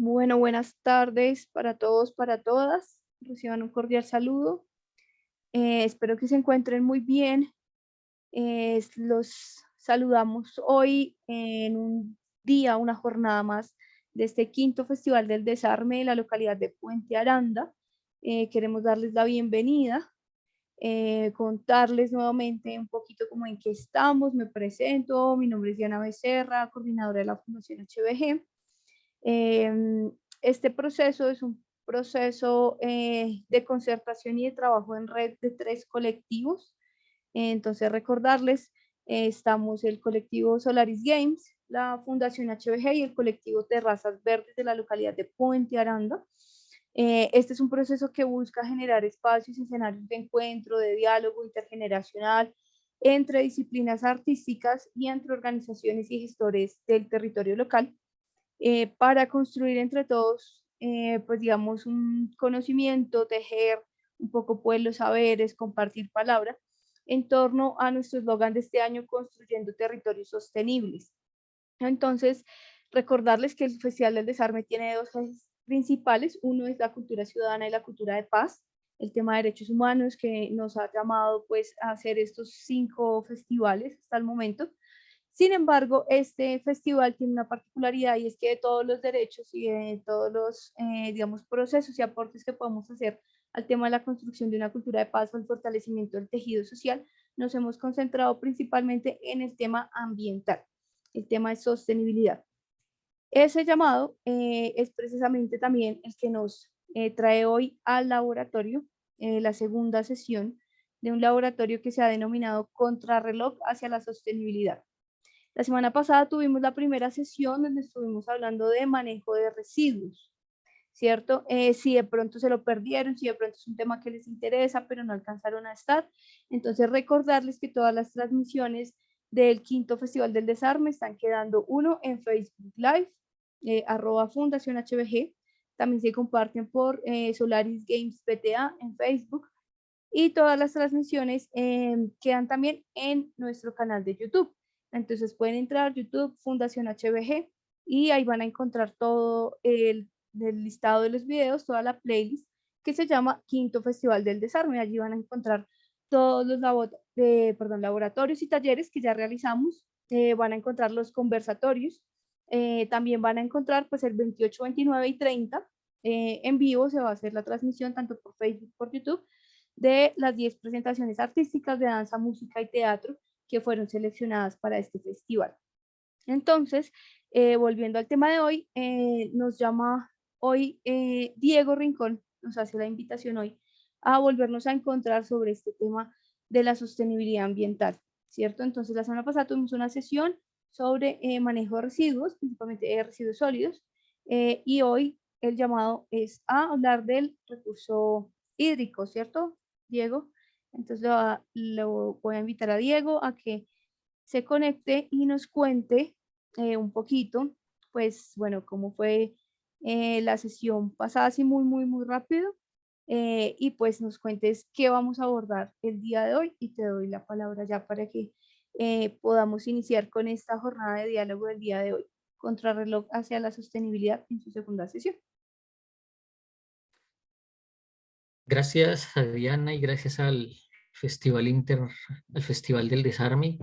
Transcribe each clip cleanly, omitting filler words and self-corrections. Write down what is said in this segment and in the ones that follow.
Bueno, buenas tardes para todos, para todas. Reciban un cordial saludo. Espero que se encuentren muy bien. Los saludamos hoy en un día, una jornada más de este quinto Festival del Desarme de la localidad de Puente Aranda. Queremos darles la bienvenida, contarles nuevamente un poquito como en qué estamos. Me presento, mi nombre es Diana Becerra, coordinadora de la Fundación HBG. Este proceso es un proceso de concertación y de trabajo en red de tres colectivos. Entonces, recordarles, estamos el colectivo Solaris Games, la Fundación HBG y el colectivo Terrazas Verdes de la localidad de Puente Aranda. Este es un proceso que busca generar espacios y escenarios de encuentro, de diálogo intergeneracional entre disciplinas artísticas y entre organizaciones y gestores del territorio local, para construir entre todos, pues digamos, un conocimiento, tejer un poco pues los saberes, compartir palabra en torno a nuestro eslogan de este año, construyendo territorios sostenibles. Entonces, recordarles que el Festival del Desarme tiene dos ejes principales. Uno es la cultura ciudadana y la cultura de paz, el tema de derechos humanos que nos ha llamado pues a hacer estos 5 festivales hasta el momento. Sin embargo, este festival tiene una particularidad y es que de todos los derechos y de todos los, digamos, procesos y aportes que podemos hacer al tema de la construcción de una cultura de paz o el fortalecimiento del tejido social, nos hemos concentrado principalmente en el tema ambiental, el tema de sostenibilidad. Ese llamado es precisamente también el que nos trae hoy al laboratorio, la segunda sesión de un laboratorio que se ha denominado Contrarreloj hacia la sostenibilidad. La semana pasada tuvimos la primera sesión donde estuvimos hablando de manejo de residuos, ¿cierto? Si de pronto se lo perdieron, si de pronto es un tema que les interesa, pero no alcanzaron a estar, entonces recordarles que todas las transmisiones del quinto Festival del Desarme están quedando, uno en Facebook Live, @Fundación HBG, también se comparten por Solaris Games PTA en Facebook, y todas las transmisiones quedan también en nuestro canal de YouTube. Entonces pueden entrar a YouTube, Fundación HBG, y ahí van a encontrar todo el listado de los videos, toda la playlist que se llama Quinto Festival del Desarme. Allí van a encontrar todos los laboratorios y talleres que ya realizamos. Van a encontrar los conversatorios. También van a encontrar pues el 28, 29 y 30 en vivo. Se va a hacer la transmisión tanto por Facebook como por YouTube de las 10 presentaciones artísticas de danza, música y teatro que fueron seleccionadas para este festival. Entonces, volviendo al tema de hoy, nos llama hoy Diego Rincón, nos hace la invitación hoy a volvernos a encontrar sobre este tema de la sostenibilidad ambiental, ¿cierto? Entonces, la semana pasada tuvimos una sesión sobre manejo de residuos, principalmente de residuos sólidos, y hoy el llamado es a hablar del recurso hídrico, ¿cierto, Diego? Entonces, lo voy a invitar a Diego a que se conecte y nos cuente un poquito, pues bueno, cómo fue la sesión pasada, así muy, muy, muy rápido, y pues nos cuentes qué vamos a abordar el día de hoy y te doy la palabra ya para que podamos iniciar con esta jornada de diálogo del día de hoy, Contrarreloj hacia la sostenibilidad en su segunda sesión. Gracias a Diana y gracias al Festival del Desarme,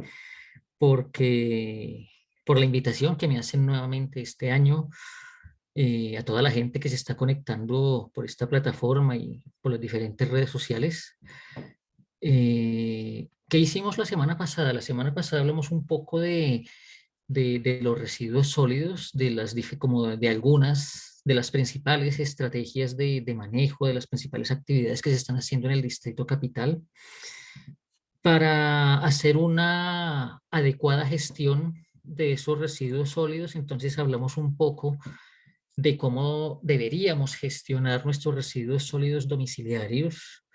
porque por la invitación que me hacen nuevamente este año, a toda la gente que se está conectando por esta plataforma y por las diferentes redes sociales. ¿Qué hicimos la semana pasada? La semana pasada hablamos un poco de los residuos sólidos, como de algunas de las principales estrategias de manejo, de las principales actividades que se están haciendo en el Distrito Capital para hacer una adecuada gestión de esos residuos sólidos. Entonces hablamos un poco de cómo deberíamos gestionar nuestros residuos sólidos domiciliarios,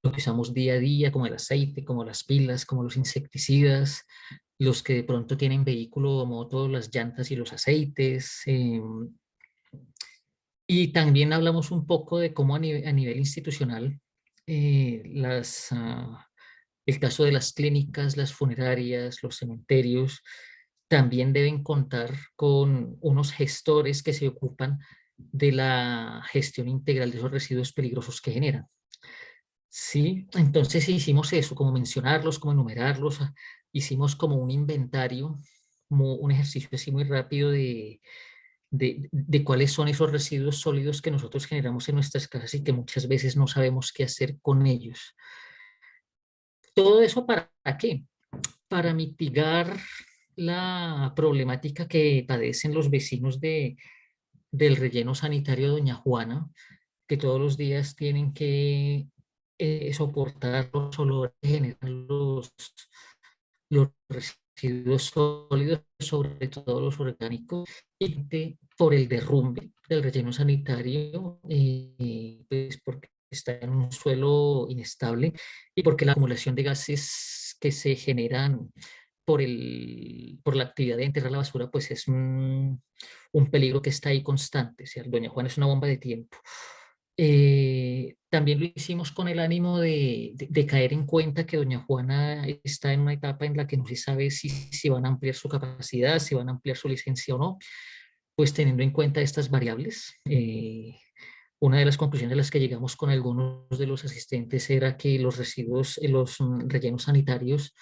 lo que usamos día a día, como el aceite, como las pilas, como los insecticidas, los que de pronto tienen vehículo o moto, las llantas y los aceites. Y también hablamos un poco de cómo a nivel institucional, el caso de las clínicas, las funerarias, los cementerios, también deben contar con unos gestores que se ocupan de la gestión integral de esos residuos peligrosos que generan. Sí, entonces hicimos eso, como mencionarlos, como enumerarlos, hicimos como un inventario, como un ejercicio así muy rápido de cuáles son esos residuos sólidos que nosotros generamos en nuestras casas y que muchas veces no sabemos qué hacer con ellos. ¿Todo eso para qué? Para mitigar la problemática que padecen los vecinos del relleno sanitario Doña Juana, que todos los días tienen que soportar los olores que generan los residuos sólidos, sobre todo los orgánicos, y por el derrumbe del relleno sanitario, pues porque está en un suelo inestable y porque la acumulación de gases que se generan por la actividad de enterrar la basura, pues es un peligro que está ahí constante. O sea, Doña Juana es una bomba de tiempo. También lo hicimos con el ánimo de caer en cuenta que Doña Juana está en una etapa en la que no se sabe si van a ampliar su capacidad, si van a ampliar su licencia o no, pues teniendo en cuenta estas variables. Una de las conclusiones a las que llegamos con algunos de los asistentes era que los residuos, los rellenos sanitarios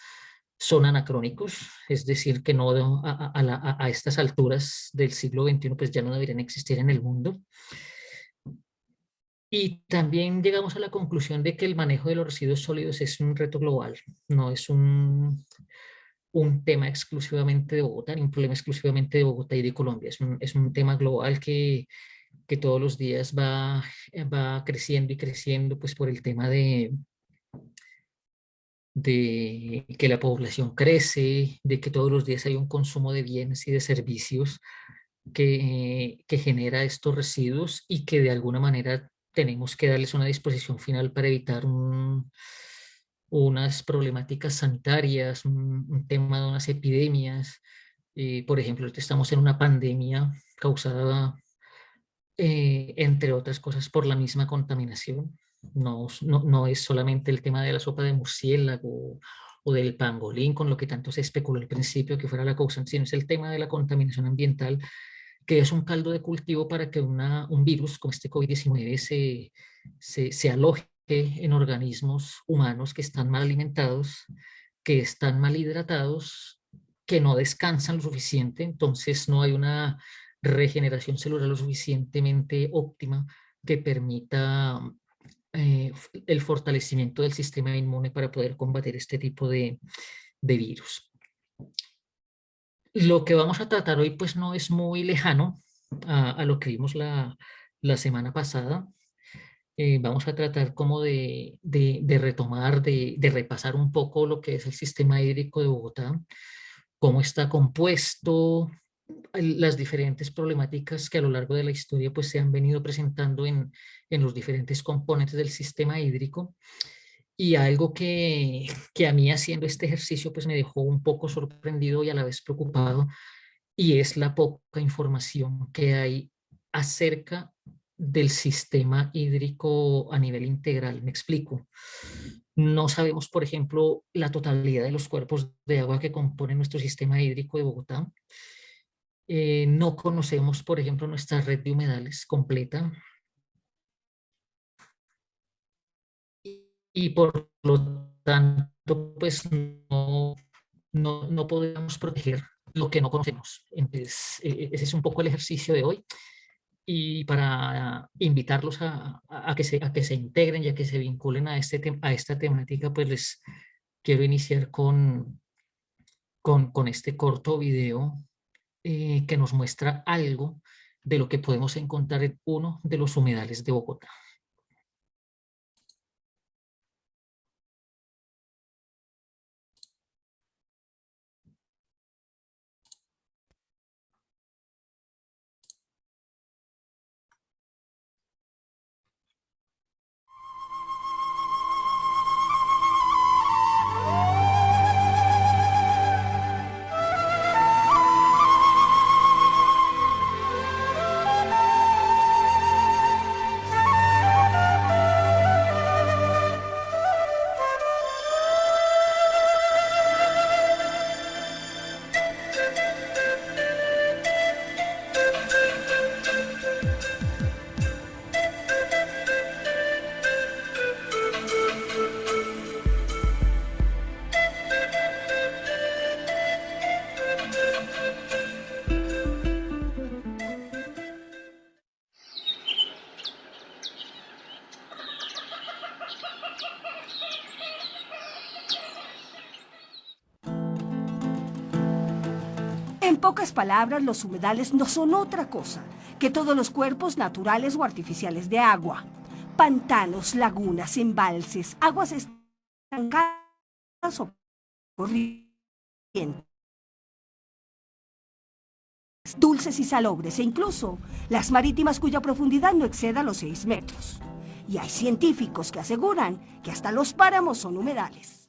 son anacrónicos, es decir, que no a estas alturas del siglo XXI pues ya no deberían existir en el mundo. Y también llegamos a la conclusión de que el manejo de los residuos sólidos es un reto global, no es un tema exclusivamente de Bogotá, ni un problema exclusivamente de Bogotá y de Colombia, es un tema global que todos los días va creciendo y creciendo pues por el tema de que la población crece, de que todos los días hay un consumo de bienes y de servicios que genera estos residuos y que de alguna manera tenemos que darles una disposición final para evitar unas problemáticas sanitarias, un tema de unas epidemias. Por ejemplo, ahorita estamos en una pandemia causada, entre otras cosas, por la misma contaminación. No es solamente el tema de la sopa de murciélago o del pangolín, con lo que tanto se especuló al principio que fuera la causante, sino es el tema de la contaminación ambiental, que es un caldo de cultivo para que un virus como este COVID-19 se aloje en organismos humanos que están mal alimentados, que están mal hidratados, que no descansan lo suficiente, entonces no hay una regeneración celular lo suficientemente óptima que permita el fortalecimiento del sistema inmune para poder combatir este tipo de virus. Lo que vamos a tratar hoy pues no es muy lejano a lo que vimos la semana pasada. Vamos a tratar como de retomar, de repasar un poco lo que es el sistema hídrico de Bogotá, cómo está compuesto, las diferentes problemáticas que a lo largo de la historia pues se han venido presentando en los diferentes componentes del sistema hídrico. Y algo que a mí haciendo este ejercicio pues me dejó un poco sorprendido y a la vez preocupado, y es la poca información que hay acerca del sistema hídrico a nivel integral. Me explico. No sabemos, por ejemplo, la totalidad de los cuerpos de agua que componen nuestro sistema hídrico de Bogotá. No conocemos, por ejemplo, nuestra red de humedales completa. Y por lo tanto, pues no podemos proteger lo que no conocemos. Entonces, ese es un poco el ejercicio de hoy. Y para invitarlos a que se integren y a que se vinculen a esta temática, pues les quiero iniciar con este corto video que nos muestra algo de lo que podemos encontrar en uno de los humedales de Bogotá. pocas palabras, los humedales no son otra cosa que todos los cuerpos naturales o artificiales de agua. Pantanos, lagunas, embalses, aguas estancadas o corrientes, dulces y salobres, e incluso las marítimas cuya profundidad no exceda los 6 metros. Y hay científicos que aseguran que hasta los páramos son humedales.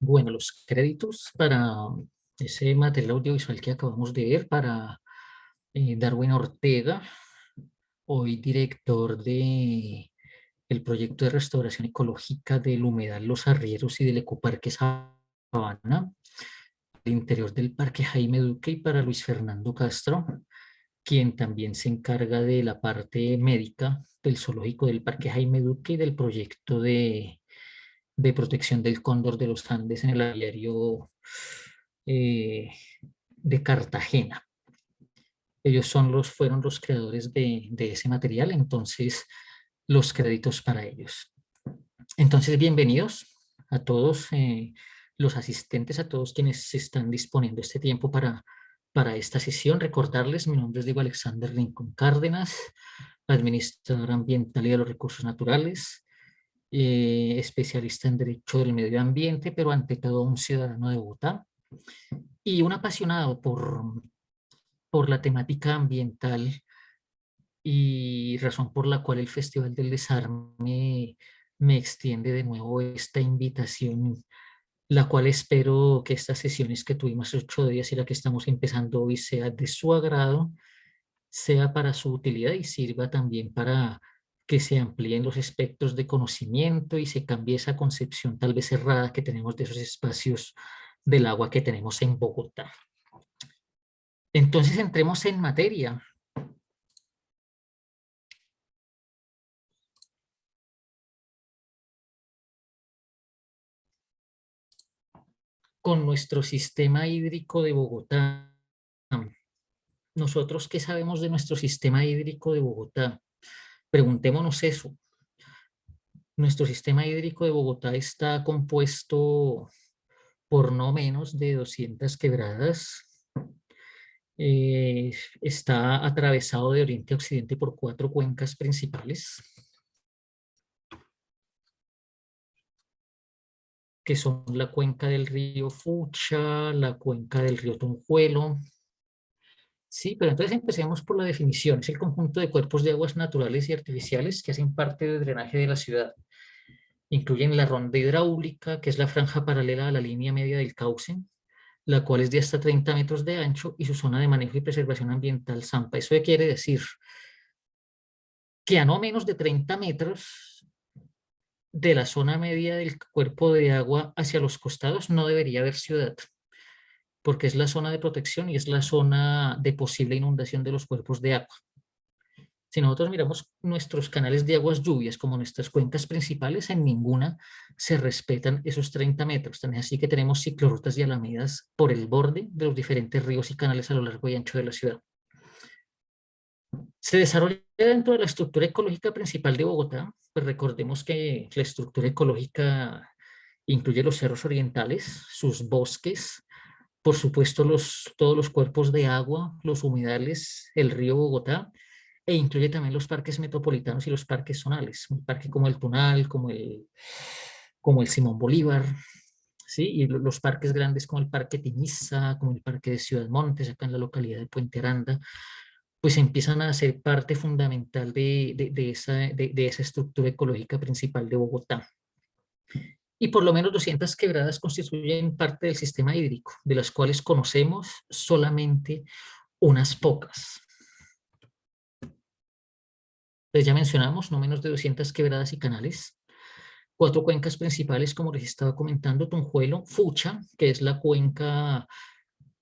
Bueno, los créditos para ese material audiovisual que acabamos de ver para Darwin Ortega, hoy director de el proyecto de restauración ecológica del humedal Los Arrieros y del Ecoparque Sabana, el interior del Parque Jaime Duque, y para Luis Fernando Castro, quien también se encarga de la parte médica del zoológico del Parque Jaime Duque y del proyecto de protección del cóndor de los Andes en el aviario de Cartagena. Ellos fueron los creadores de ese material, entonces los créditos para ellos. Entonces, bienvenidos a todos los asistentes, a todos quienes se están disponiendo este tiempo para para esta sesión. Recordarles, mi nombre es Diego Alexander Rincón Cárdenas, administrador ambiental y de los recursos naturales, especialista en Derecho del Medio Ambiente, pero ante todo un ciudadano de Bogotá y un apasionado por la temática ambiental, y razón por la cual el Festival del Desarme me extiende de nuevo esta invitación, la cual espero que estas sesiones que tuvimos 8 días y la que estamos empezando hoy sea de su agrado, sea para su utilidad y sirva también para que se amplíen los espectros de conocimiento y se cambie esa concepción tal vez errada que tenemos de esos espacios del agua que tenemos en Bogotá. Entonces entremos en materia. Con nuestro sistema hídrico de Bogotá. ¿Nosotros qué sabemos de nuestro sistema hídrico de Bogotá? Preguntémonos eso. Nuestro sistema hídrico de Bogotá está compuesto por no menos de 200 quebradas. Está atravesado de oriente a occidente por 4 cuencas principales, que son la cuenca del río Fucha, la cuenca del río Tunjuelo. Sí, pero entonces empecemos por la definición. Es el conjunto de cuerpos de aguas naturales y artificiales que hacen parte del drenaje de la ciudad. Incluyen la ronda hidráulica, que es la franja paralela a la línea media del cauce, la cual es de hasta 30 metros de ancho, y su zona de manejo y preservación ambiental ZAMPA. Eso quiere decir que a no menos de 30 metros de la zona media del cuerpo de agua hacia los costados no debería haber ciudad, porque es la zona de protección y es la zona de posible inundación de los cuerpos de agua. Si nosotros miramos nuestros canales de aguas lluvias como nuestras cuencas principales, en ninguna se respetan esos 30 metros. También así que tenemos ciclorrutas y alamedas por el borde de los diferentes ríos y canales a lo largo y ancho de la ciudad. Se desarrolla dentro de la estructura ecológica principal de Bogotá. Pues recordemos que la estructura ecológica incluye los cerros orientales, sus bosques, por supuesto todos los cuerpos de agua, los humedales, el río Bogotá, e incluye también los parques metropolitanos y los parques zonales, un parque como el Tunal, como el Simón Bolívar, ¿sí? Y los parques grandes como el Parque Tiniza, como el Parque de Ciudad Montes, acá en la localidad de Puente Aranda, pues empiezan a ser parte fundamental de esa estructura ecológica principal de Bogotá. Y por lo menos 200 quebradas constituyen parte del sistema hídrico, de las cuales conocemos solamente unas pocas. Entonces ya mencionamos no menos de 200 quebradas y canales, 4 cuencas principales, como les estaba comentando: Tunjuelo, Fucha, que es la cuenca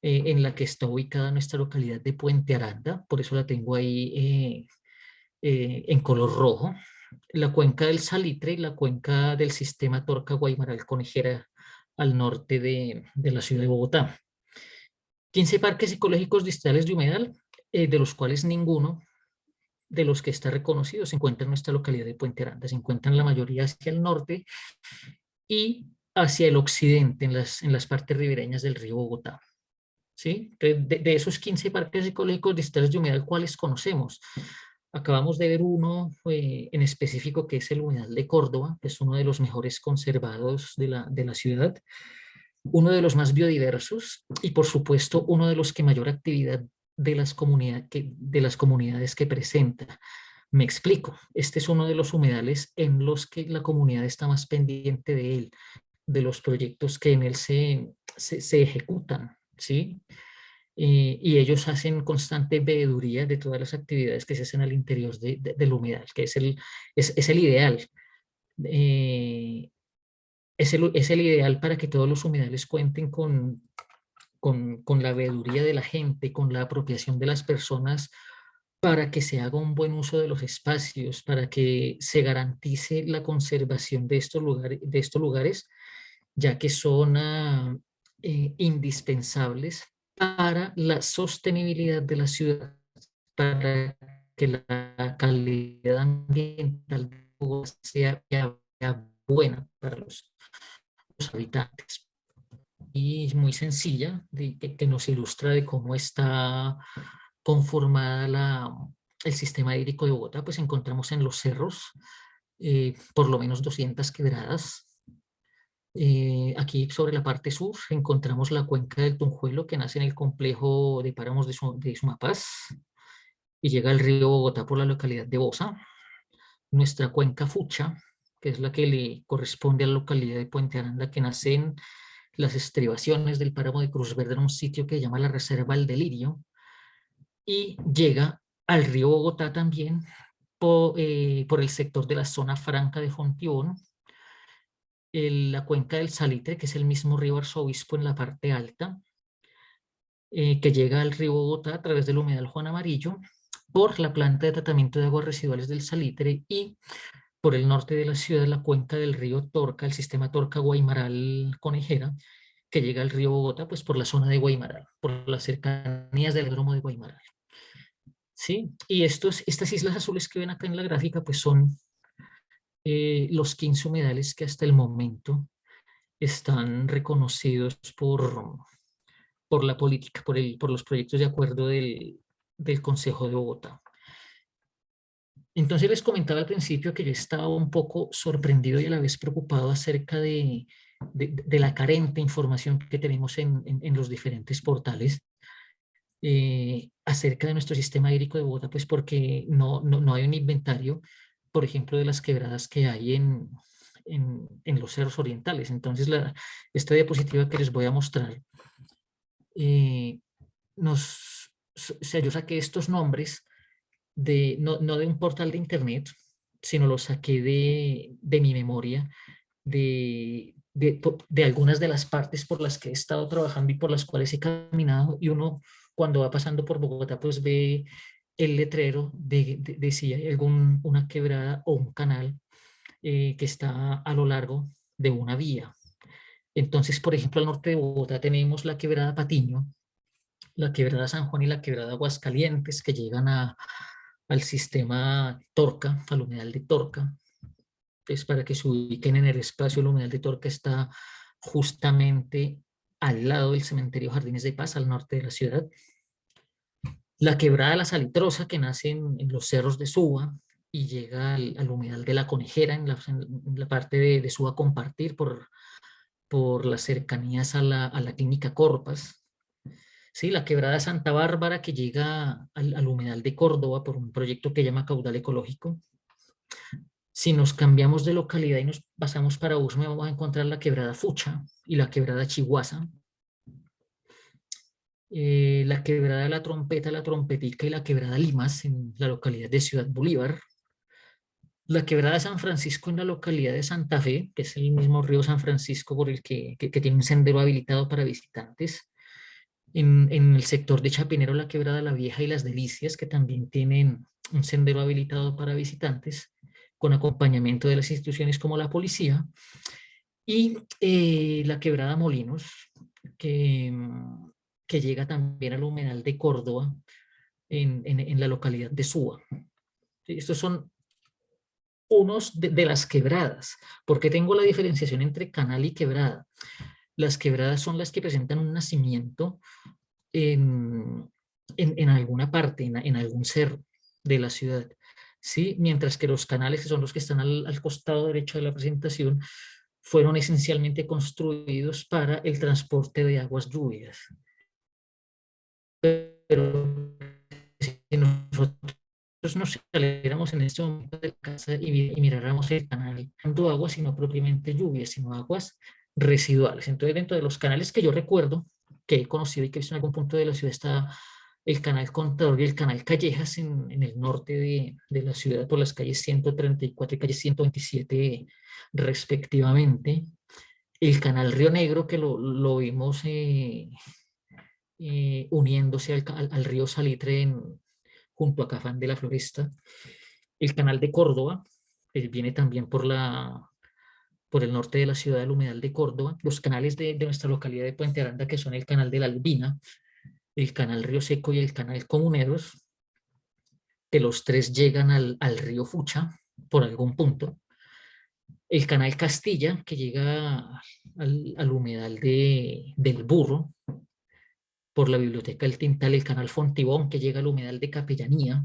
en la que está ubicada nuestra localidad de Puente Aranda, por eso la tengo ahí en color rojo; la cuenca del Salitre y la cuenca del sistema Torca-Guaymaral-Conejera al norte de la ciudad de Bogotá. 15 parques ecológicos distritales de humedal, de los cuales ninguno de los que está reconocido se encuentra en nuestra localidad de Puente Aranda. Se encuentran la mayoría hacia el norte y hacia el occidente, en las partes ribereñas del río Bogotá. ¿Sí? De esos 15 parques ecológicos distritales de humedal, ¿cuáles conocemos? Acabamos de ver uno en específico, que es el Humedal de Córdoba, que es uno de los mejores conservados de la ciudad, uno de los más biodiversos y por supuesto uno de los que mayor actividad de las comunidades que presenta. Me explico. Este es uno de los humedales en los que la comunidad está más pendiente de él, de los proyectos que en él se ejecutan, ¿sí? Y ellos hacen constante veeduría de todas las actividades que se hacen al interior del humedal, que es el ideal. Es el ideal para que todos los humedales cuenten con la veeduría de la gente, con la apropiación de las personas, para que se haga un buen uso de los espacios, para que se garantice la conservación de estos lugares, ya que son indispensables para la sostenibilidad de la ciudad, para que la calidad ambiental sea buena para los habitantes. muy sencilla que nos ilustra de cómo está conformada el sistema hídrico de Bogotá. Pues encontramos en los cerros por lo menos 200 quebradas. Aquí sobre la parte sur encontramos la cuenca del Tunjuelo, que nace en el complejo de páramos de Sumapaz y llega al río Bogotá por la localidad de Bosa. Nuestra cuenca Fucha, que es la que le corresponde a la localidad de Puente Aranda, que nace en las estribaciones del páramo de Cruz Verde, en un sitio que se llama la Reserva El Delirio, y llega al río Bogotá también por el sector de la zona franca de Fontibón, la cuenca del Salitre, que es el mismo río Arzobispo en la parte alta, que llega al río Bogotá a través del humedal Juan Amarillo, por la planta de tratamiento de aguas residuales del Salitre y por el norte de la ciudad, la cuenca del río Torca, el sistema Torca-Guaymaral-Conejera, que llega al río Bogotá, pues por la zona de Guaymaral, por las cercanías del aeródromo de Guaymaral. ¿Sí? Y estas islas azules que ven acá en la gráfica, pues son los 15 humedales que hasta el momento están reconocidos por la política, por los proyectos de acuerdo del Consejo de Bogotá. Entonces les comentaba al principio que yo estaba un poco sorprendido y a la vez preocupado acerca de la carente información que tenemos en los diferentes portales acerca de nuestro sistema hídrico de Bogotá, pues porque no hay un inventario, por ejemplo, de las quebradas que hay en los cerros orientales. Entonces esta diapositiva que les voy a mostrar, yo saqué estos nombres no de un portal de internet, sino lo saqué de mi memoria, de algunas de las partes por las que he estado trabajando y por las cuales he caminado, y uno cuando va pasando por Bogotá pues ve el letrero de si hay una quebrada o un canal que está a lo largo de una vía. Entonces, por ejemplo, al norte de Bogotá tenemos la quebrada Patiño, la quebrada San Juan y la quebrada Aguascalientes, que llegan al sistema Torca, al humedal de Torca. Pues para que se ubiquen en el espacio, el humedal de Torca está justamente al lado del cementerio Jardines de Paz, al norte de la ciudad. La quebrada La Salitrosa, que nace en los cerros de Suba y llega al humedal de La Conejera, en la parte de Suba Compartir, por las cercanías a la clínica Corpas. Sí, la quebrada Santa Bárbara, que llega al humedal de Córdoba por un proyecto que llama Caudal Ecológico. Si nos cambiamos de localidad y nos pasamos para Usme, vamos a encontrar la quebrada Fucha y la quebrada Chiguasa. La quebrada La Trompeta, la Trompetica y la quebrada Limas en la localidad de Ciudad Bolívar. La quebrada San Francisco en la localidad de Santa Fe, que es el mismo río San Francisco por el que tiene un sendero habilitado para visitantes. En el sector de Chapinero, la quebrada La Vieja y Las Delicias, que también tienen un sendero habilitado para visitantes, con acompañamiento de las instituciones como la policía. Y la quebrada Molinos, que llega también al humedal de Córdoba, en la localidad de Suba. Estos son unos de las quebradas. ¿Por qué tengo la diferenciación entre canal y quebrada? Las quebradas son las que presentan un nacimiento en alguna parte, en algún cerro de la ciudad, ¿sí? Mientras que los canales, que son los que están al costado derecho de la presentación, fueron esencialmente construidos para el transporte de aguas lluvias. Pero si nosotros nos saliéramos en este momento de casa y miráramos el canal, no aguas, sino propiamente lluvias, sino aguas residuales. Entonces, dentro de los canales que yo recuerdo, que he conocido y que he visto en algún punto de la ciudad, está el canal Contador y el canal Callejas en el norte de la ciudad, por las calles 134 y calle 127 respectivamente. El canal Río Negro, que lo vimos uniéndose al río Salitre junto a Cafán de la Floresta. El canal de Córdoba, que viene también por el norte de la ciudad del humedal de Córdoba. Los canales de nuestra localidad de Puente Aranda, que son el canal de la Albina, el canal Río Seco y el canal Comuneros, que los tres llegan al río Fucha por algún punto. el canal Castilla, que llega al humedal del Burro, por la Biblioteca del Tintal, el canal Fontibón, que llega al humedal de Capellanía,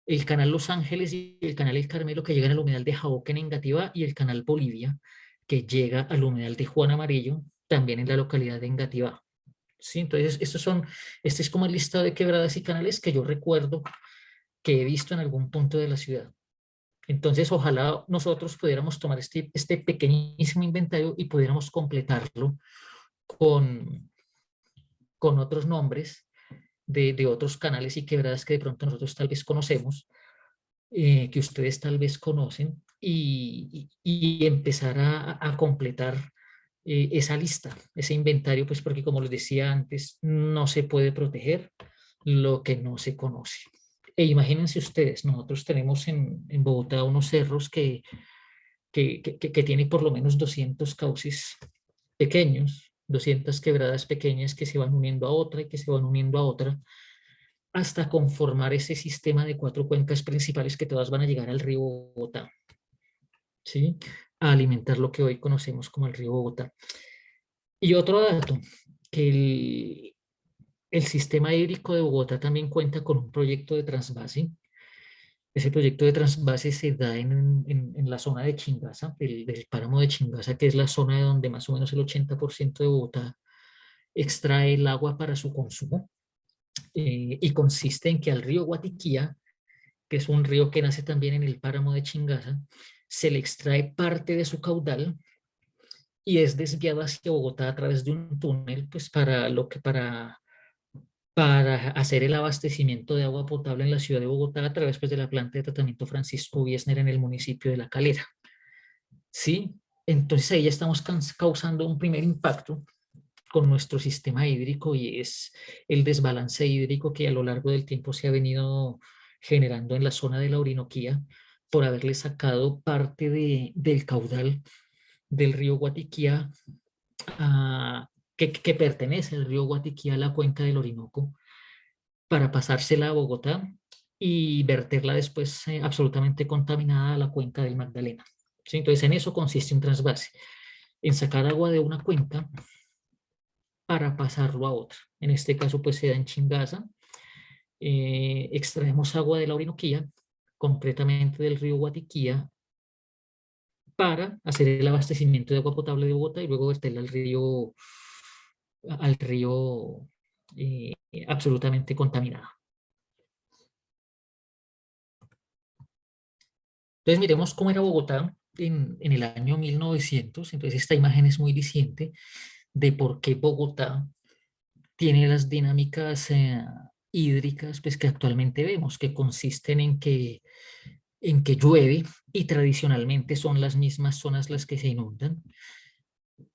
el canal Los Ángeles y el canal El Carmelo, que llegan al humedal de Jauquén en Engativá, y el canal Bolivia, que llega al humedal de Juan Amarillo, también en la localidad de Engativá. ¿Sí? Entonces, este es como el listado de quebradas y canales que yo recuerdo que he visto en algún punto de la ciudad. Entonces, ojalá nosotros pudiéramos tomar este pequeñísimo inventario y pudiéramos completarlo con, con otros nombres de otros canales y quebradas que de pronto nosotros tal vez conocemos, que ustedes tal vez conocen, y empezar a completar esa lista, ese inventario, pues porque como les decía antes, no se puede proteger lo que no se conoce. E imagínense ustedes, nosotros tenemos en Bogotá unos cerros que tienen por lo menos 200 cauces pequeños, 200 quebradas pequeñas que se van uniendo a otra y que se van uniendo a otra, hasta conformar ese sistema de 4 cuencas principales que todas van a llegar al río Bogotá, ¿sí? A alimentar lo que hoy conocemos como el río Bogotá. Y otro dato, que el sistema hídrico de Bogotá también cuenta con un proyecto de trasvase. Ese proyecto de trasvase se da en la zona de Chingaza, del páramo de Chingaza, que es la zona de donde más o menos el 80% de Bogotá extrae el agua para su consumo. Y consiste en que al río Guatiquía, que es un río que nace también en el páramo de Chingaza, se le extrae parte de su caudal y es desviado hacia Bogotá a través de un túnel, pues para hacer el abastecimiento de agua potable en la ciudad de Bogotá a través, pues, de la planta de tratamiento Francisco Wiesner en el municipio de La Calera. ¿Sí? Entonces ahí ya estamos causando un primer impacto con nuestro sistema hídrico, y es el desbalance hídrico que a lo largo del tiempo se ha venido generando en la zona de la Orinoquía por haberle sacado parte del caudal del río Guatiquía, que pertenece al río Guatiquía a la cuenca del Orinoco, para pasársela a Bogotá y verterla después absolutamente contaminada a la cuenca del Magdalena. ¿Sí? Entonces en eso consiste un trasvase, en sacar agua de una cuenca para pasarlo a otra. En este caso pues se da en Chingaza. Extraemos agua de la Orinoquía, concretamente del río Guatiquía, para hacer el abastecimiento de agua potable de Bogotá y luego verterla al río absolutamente contaminada. Entonces miremos cómo era Bogotá en el año 1900. Entonces esta imagen es muy diciente de por qué Bogotá tiene las dinámicas hídricas, pues, que actualmente vemos, que consisten en que llueve y tradicionalmente son las mismas zonas las que se inundan.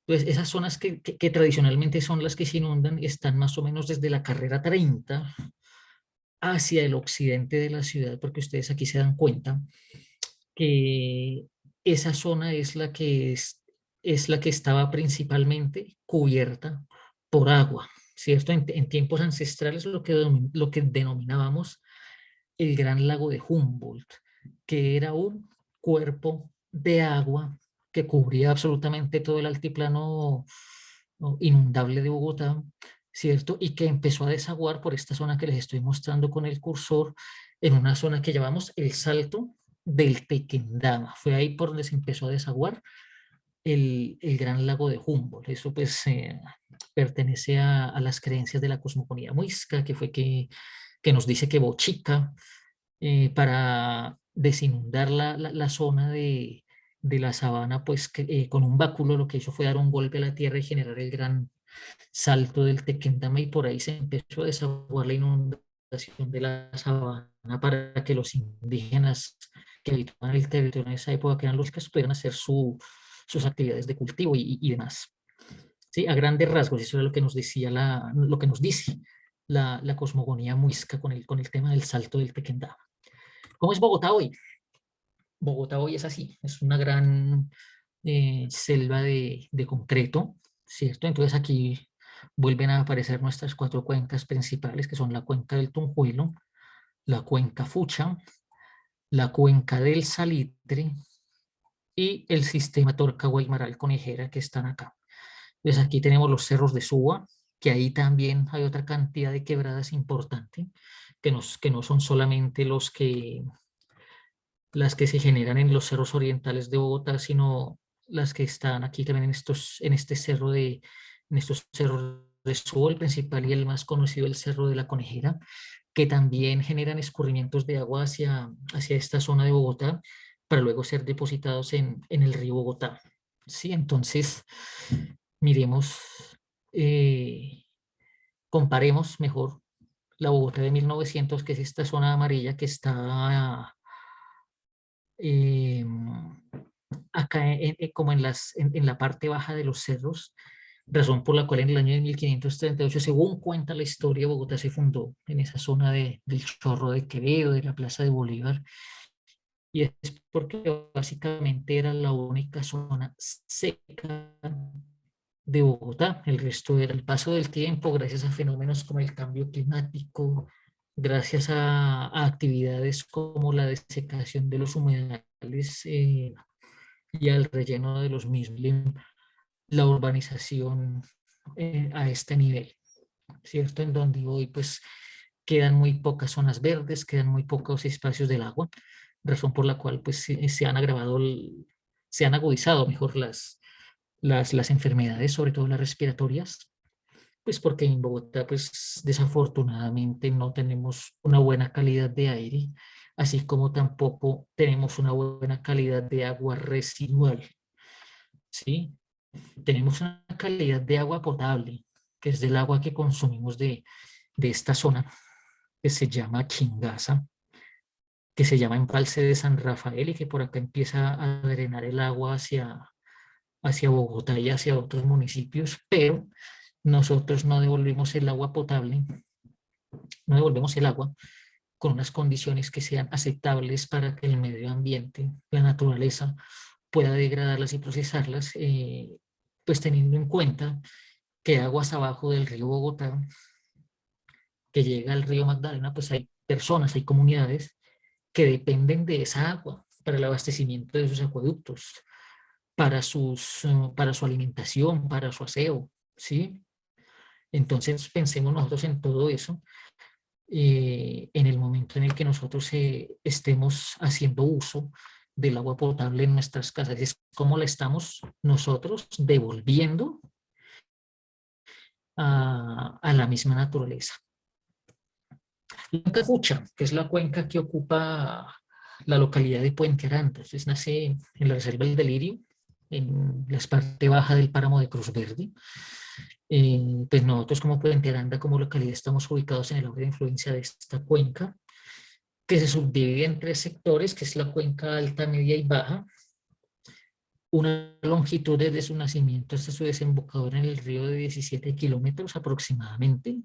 Pues esas zonas que tradicionalmente son las que se inundan están más o menos desde la carrera 30 hacia el occidente de la ciudad, porque ustedes aquí se dan cuenta que esa zona es la que estaba principalmente cubierta por agua, ¿cierto? En tiempos ancestrales lo que denominábamos el Gran Lago de Humboldt, que era un cuerpo de agua que cubría absolutamente todo el altiplano, ¿no?, inundable de Bogotá, ¿cierto? Y que empezó a desaguar por esta zona que les estoy mostrando con el cursor, en una zona que llamamos el Salto del Tequendama. Fue ahí por donde se empezó a desaguar el Gran Lago de Humboldt. Eso pues pertenece a las creencias de la cosmogonía muisca, que fue que nos dice que Bochica, para desinundar la zona de la sabana, pues con un báculo lo que hizo fue dar un golpe a la tierra y generar el gran salto del Tequendama, y por ahí se empezó a desaguar la inundación de la sabana para que los indígenas que habitaban el territorio en esa época, que eran los que pudieran hacer sus actividades de cultivo y demás. ¿Sí? A grandes rasgos, eso era lo que nos decía lo que nos dice la cosmogonía muisca con el tema del salto del Tequendama. ¿Cómo es Bogotá hoy? Bogotá hoy es así, es una gran selva de concreto, ¿cierto? Entonces aquí vuelven a aparecer nuestras 4 cuencas principales, que son la cuenca del Tunjuelo, la cuenca Fucha, la cuenca del Salitre, y el sistema Torca-Guaymaral-Conejera que están acá. Entonces aquí tenemos los cerros de Suba, que ahí también hay otra cantidad de quebradas importante, que no son solamente las que se generan en los cerros orientales de Bogotá, sino las que están aquí también en estos cerros de Suba, el principal y el más conocido, el Cerro de la Conejera, que también generan escurrimientos de agua hacia esta zona de Bogotá para luego ser depositados en el río Bogotá. ¿Sí? Entonces, miremos, eh, comparemos mejor la Bogotá de 1900, que es esta zona amarilla que está eh, acá como en la parte baja de los cerros, razón por la cual en el año de 1538, según cuenta la historia, Bogotá se fundó en esa zona del Chorro de Quevedo, de la Plaza de Bolívar, y es porque básicamente era la única zona seca de Bogotá. El resto era el paso del tiempo, gracias a fenómenos como el cambio climático, gracias a actividades como la desecación de los humedales y al relleno de los mismos, la urbanización a este nivel, ¿cierto? En donde hoy pues quedan muy pocas zonas verdes, quedan muy pocos espacios del agua, razón por la cual pues se han agravado, se han agudizado mejor las enfermedades, sobre todo las respiratorias, pues porque en Bogotá pues desafortunadamente no tenemos una buena calidad de aire, así como tampoco tenemos una buena calidad de agua residual, ¿sí? Tenemos una calidad de agua potable, que es del agua que consumimos de esta zona, que se llama Chingaza, que se llama Embalse de San Rafael y que por acá empieza a drenar el agua hacia Bogotá y hacia otros municipios, pero nosotros no devolvemos el agua potable, no devolvemos el agua con unas condiciones que sean aceptables para que el medio ambiente, la naturaleza, pueda degradarlas y procesarlas, pues teniendo en cuenta que aguas abajo del río Bogotá, que llega al río Magdalena, pues hay personas, hay comunidades que dependen de esa agua para el abastecimiento de sus acueductos, para su alimentación, para su aseo, ¿sí? Entonces pensemos nosotros en todo eso en el momento en el que nosotros estemos haciendo uso del agua potable en nuestras casas. Es como la estamos nosotros devolviendo a la misma naturaleza. La cuenca Fucha, que es la cuenca que ocupa la localidad de Puente Aranda, entonces nace en la reserva del Delirio, en la parte baja del páramo de Cruz Verde. Pues nosotros como Puente Aranda, como localidad, estamos ubicados en el área de influencia de esta cuenca, que se subdivide en tres sectores, que es la cuenca alta, media y baja. Una longitud desde su nacimiento hasta su desembocadura en el río de 17 kilómetros aproximadamente.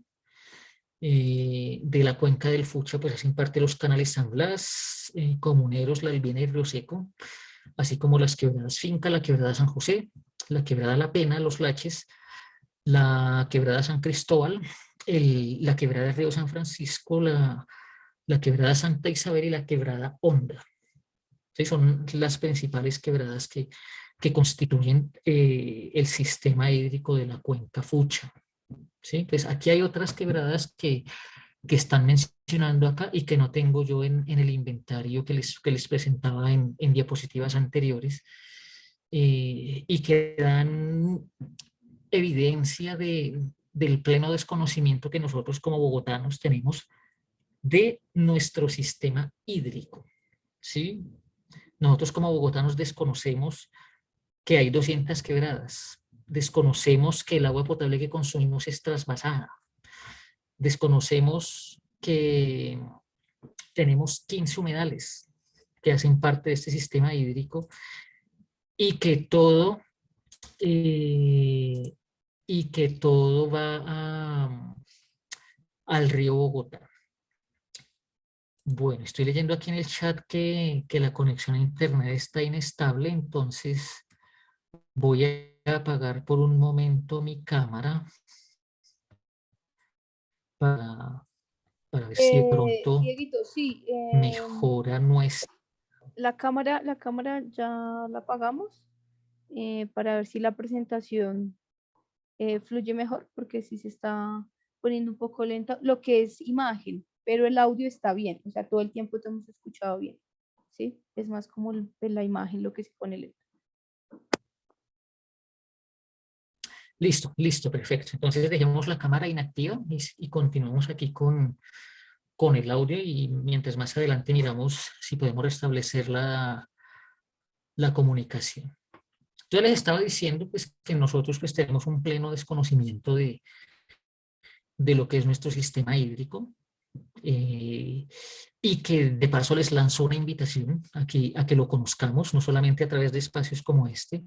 De la cuenca del Fucha, pues hacen parte los canales San Blas, Comuneros, La Albina y Río Seco, así como las quebradas Finca, la quebrada San José, la quebrada La Pena, Los Laches, la quebrada San Cristóbal, la quebrada Río San Francisco, la quebrada Santa Isabel y la quebrada Honda. ¿Sí? Son las principales quebradas que constituyen el sistema hídrico de la cuenca Fucha. ¿Sí? Pues aquí hay otras quebradas que están mencionando acá y que no tengo yo en el inventario que les presentaba en diapositivas anteriores y que dan evidencia del pleno desconocimiento que nosotros como bogotanos tenemos de nuestro sistema hídrico. ¿Sí? Nosotros como bogotanos desconocemos que hay 200 quebradas, desconocemos que el agua potable que consumimos es trasvasada, desconocemos que tenemos 15 humedales que hacen parte de este sistema hídrico y que todo, eh, va al río Bogotá. Bueno, estoy leyendo aquí en el chat que la conexión a internet está inestable, entonces voy a apagar por un momento mi cámara para ver si de pronto Dieguito, sí, mejora nuestra. La cámara ya la apagamos para ver si la presentación fluye mejor, porque si se está poniendo un poco lenta, lo que es imagen, pero el audio está bien, o sea, todo el tiempo te hemos escuchado bien, ¿sí? Es más como la imagen lo que se pone lento. Listo, listo, perfecto. Entonces dejemos la cámara inactiva y continuamos aquí con el audio y mientras más adelante miramos si podemos restablecer la comunicación. Yo les estaba diciendo pues, que nosotros pues, tenemos un pleno desconocimiento de lo que es nuestro sistema hídrico y que de paso les lanzo una invitación a que lo conozcamos, no solamente a través de espacios como este,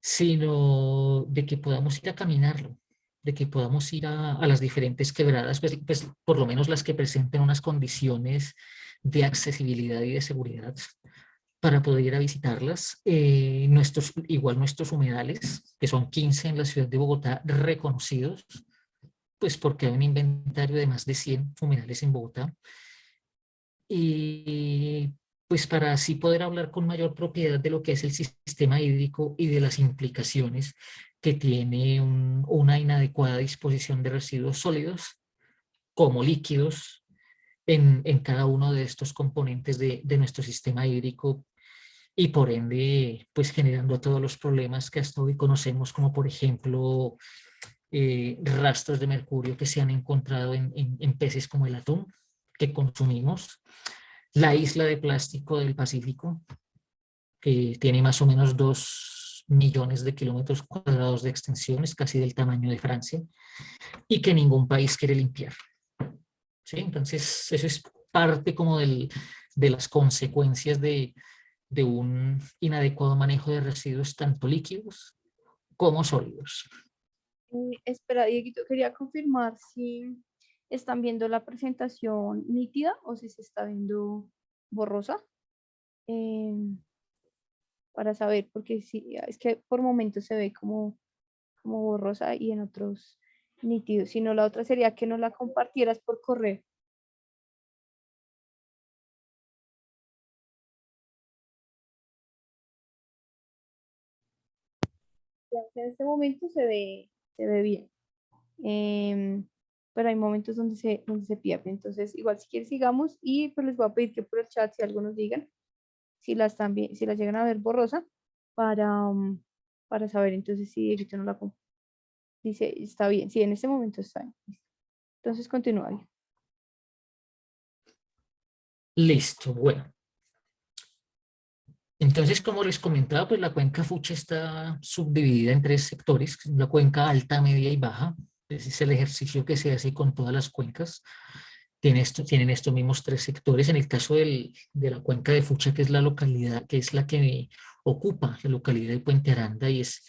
sino de que podamos ir a caminarlo, de que podamos ir a las diferentes quebradas, pues, por lo menos las que presenten unas condiciones de accesibilidad y de seguridad para poder ir a visitarlas. Igual nuestros humedales, que son 15 en la ciudad de Bogotá, reconocidos, pues porque hay un inventario de más de 100 humedales en Bogotá. Y pues para así poder hablar con mayor propiedad de lo que es el sistema hídrico y de las implicaciones que tiene una inadecuada disposición de residuos sólidos como líquidos en cada uno de estos componentes de nuestro sistema hídrico y por ende pues generando todos los problemas que hasta hoy conocemos, como por ejemplo rastros de mercurio que se han encontrado en peces como el atún que consumimos, la isla de plástico del Pacífico, que tiene más o menos 2 millones de kilómetros cuadrados de extensión, es casi del tamaño de Francia, y que ningún país quiere limpiar. ¿Sí? Entonces, eso es parte como de las consecuencias de un inadecuado manejo de residuos tanto líquidos como sólidos. Espera, Dieguito, quería confirmar si están viendo la presentación nítida o si se está viendo borrosa. Para saber, porque sí, es que por momentos se ve como borrosa y en otros nítidos. Si no, la otra sería que no la compartieras por correo. En este momento se ve bien. Pero hay momentos donde se pierde. Entonces, igual si quieres sigamos y pues les voy a pedir que por el chat, si algo nos digan, si la están bien, si la llegan a ver borrosa, para saber entonces si Dieguito no la dice, está bien, sí, en este momento está bien. Entonces continúa bien. Listo, bueno. Entonces, como les comentaba, pues la cuenca Fucha está subdividida en 3 sectores, la cuenca alta, media y baja. Ese es el ejercicio que se hace con todas las cuencas. Tienen estos mismos 3 sectores. En el caso de la cuenca de Fucha, que es la localidad, que es la que ocupa la localidad de Puente Aranda y es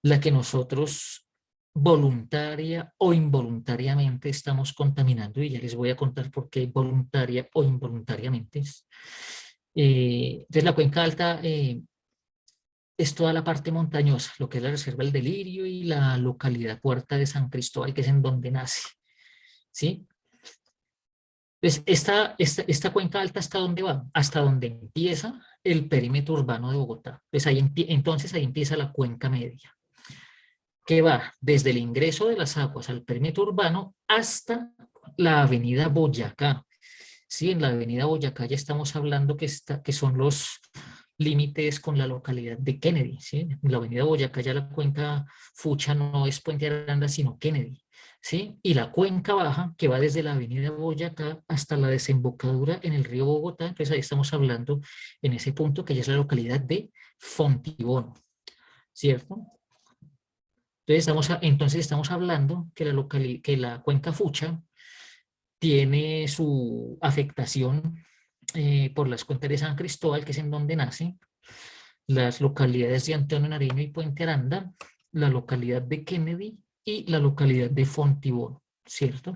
la que nosotros voluntaria o involuntariamente estamos contaminando, y ya les voy a contar por qué voluntaria o involuntariamente. Entonces la cuenca alta es toda la parte montañosa, lo que es la Reserva del Delirio y la localidad Puerta de San Cristóbal, que es en donde nace. ¿Sí? Entonces esta cuenca alta, ¿hasta dónde va? Hasta donde empieza el perímetro urbano de Bogotá. Entonces ahí empieza la cuenca media, que va desde el ingreso de las aguas al perímetro urbano hasta la avenida Boyacá. Sí, en la avenida Boyacá ya estamos hablando que son los límites con la localidad de Kennedy. ¿Sí? En la avenida Boyacá ya la cuenca Fucha no es Puente Aranda, sino Kennedy. ¿Sí? Y la cuenca baja, que va desde la avenida Boyacá hasta la desembocadura en el río Bogotá, entonces ahí estamos hablando en ese punto que ya es la localidad de Fontibón. ¿Cierto? Entonces estamos hablando que la cuenca Fucha tiene su afectación por las cuencas de San Cristóbal, que es en donde nace, las localidades de Antonio Nariño y Puente Aranda, la localidad de Kennedy y la localidad de Fontibón, ¿cierto?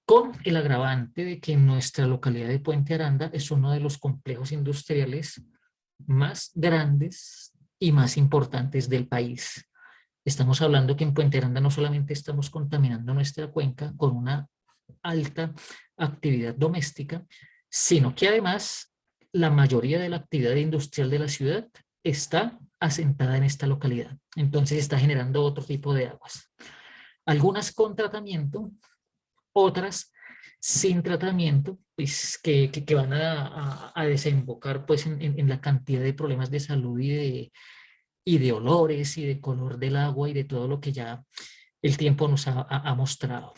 Con el agravante de que nuestra localidad de Puente Aranda es uno de los complejos industriales más grandes y más importantes del país. Estamos hablando que en Puente Aranda no solamente estamos contaminando nuestra cuenca con una alta actividad doméstica, sino que además la mayoría de la actividad industrial de la ciudad está asentada en esta localidad. Entonces está generando otro tipo de aguas. Algunas con tratamiento, otras sin tratamiento, pues que van a desembocar pues en la cantidad de problemas de salud y de olores y de color del agua y de todo lo que ya el tiempo nos ha mostrado.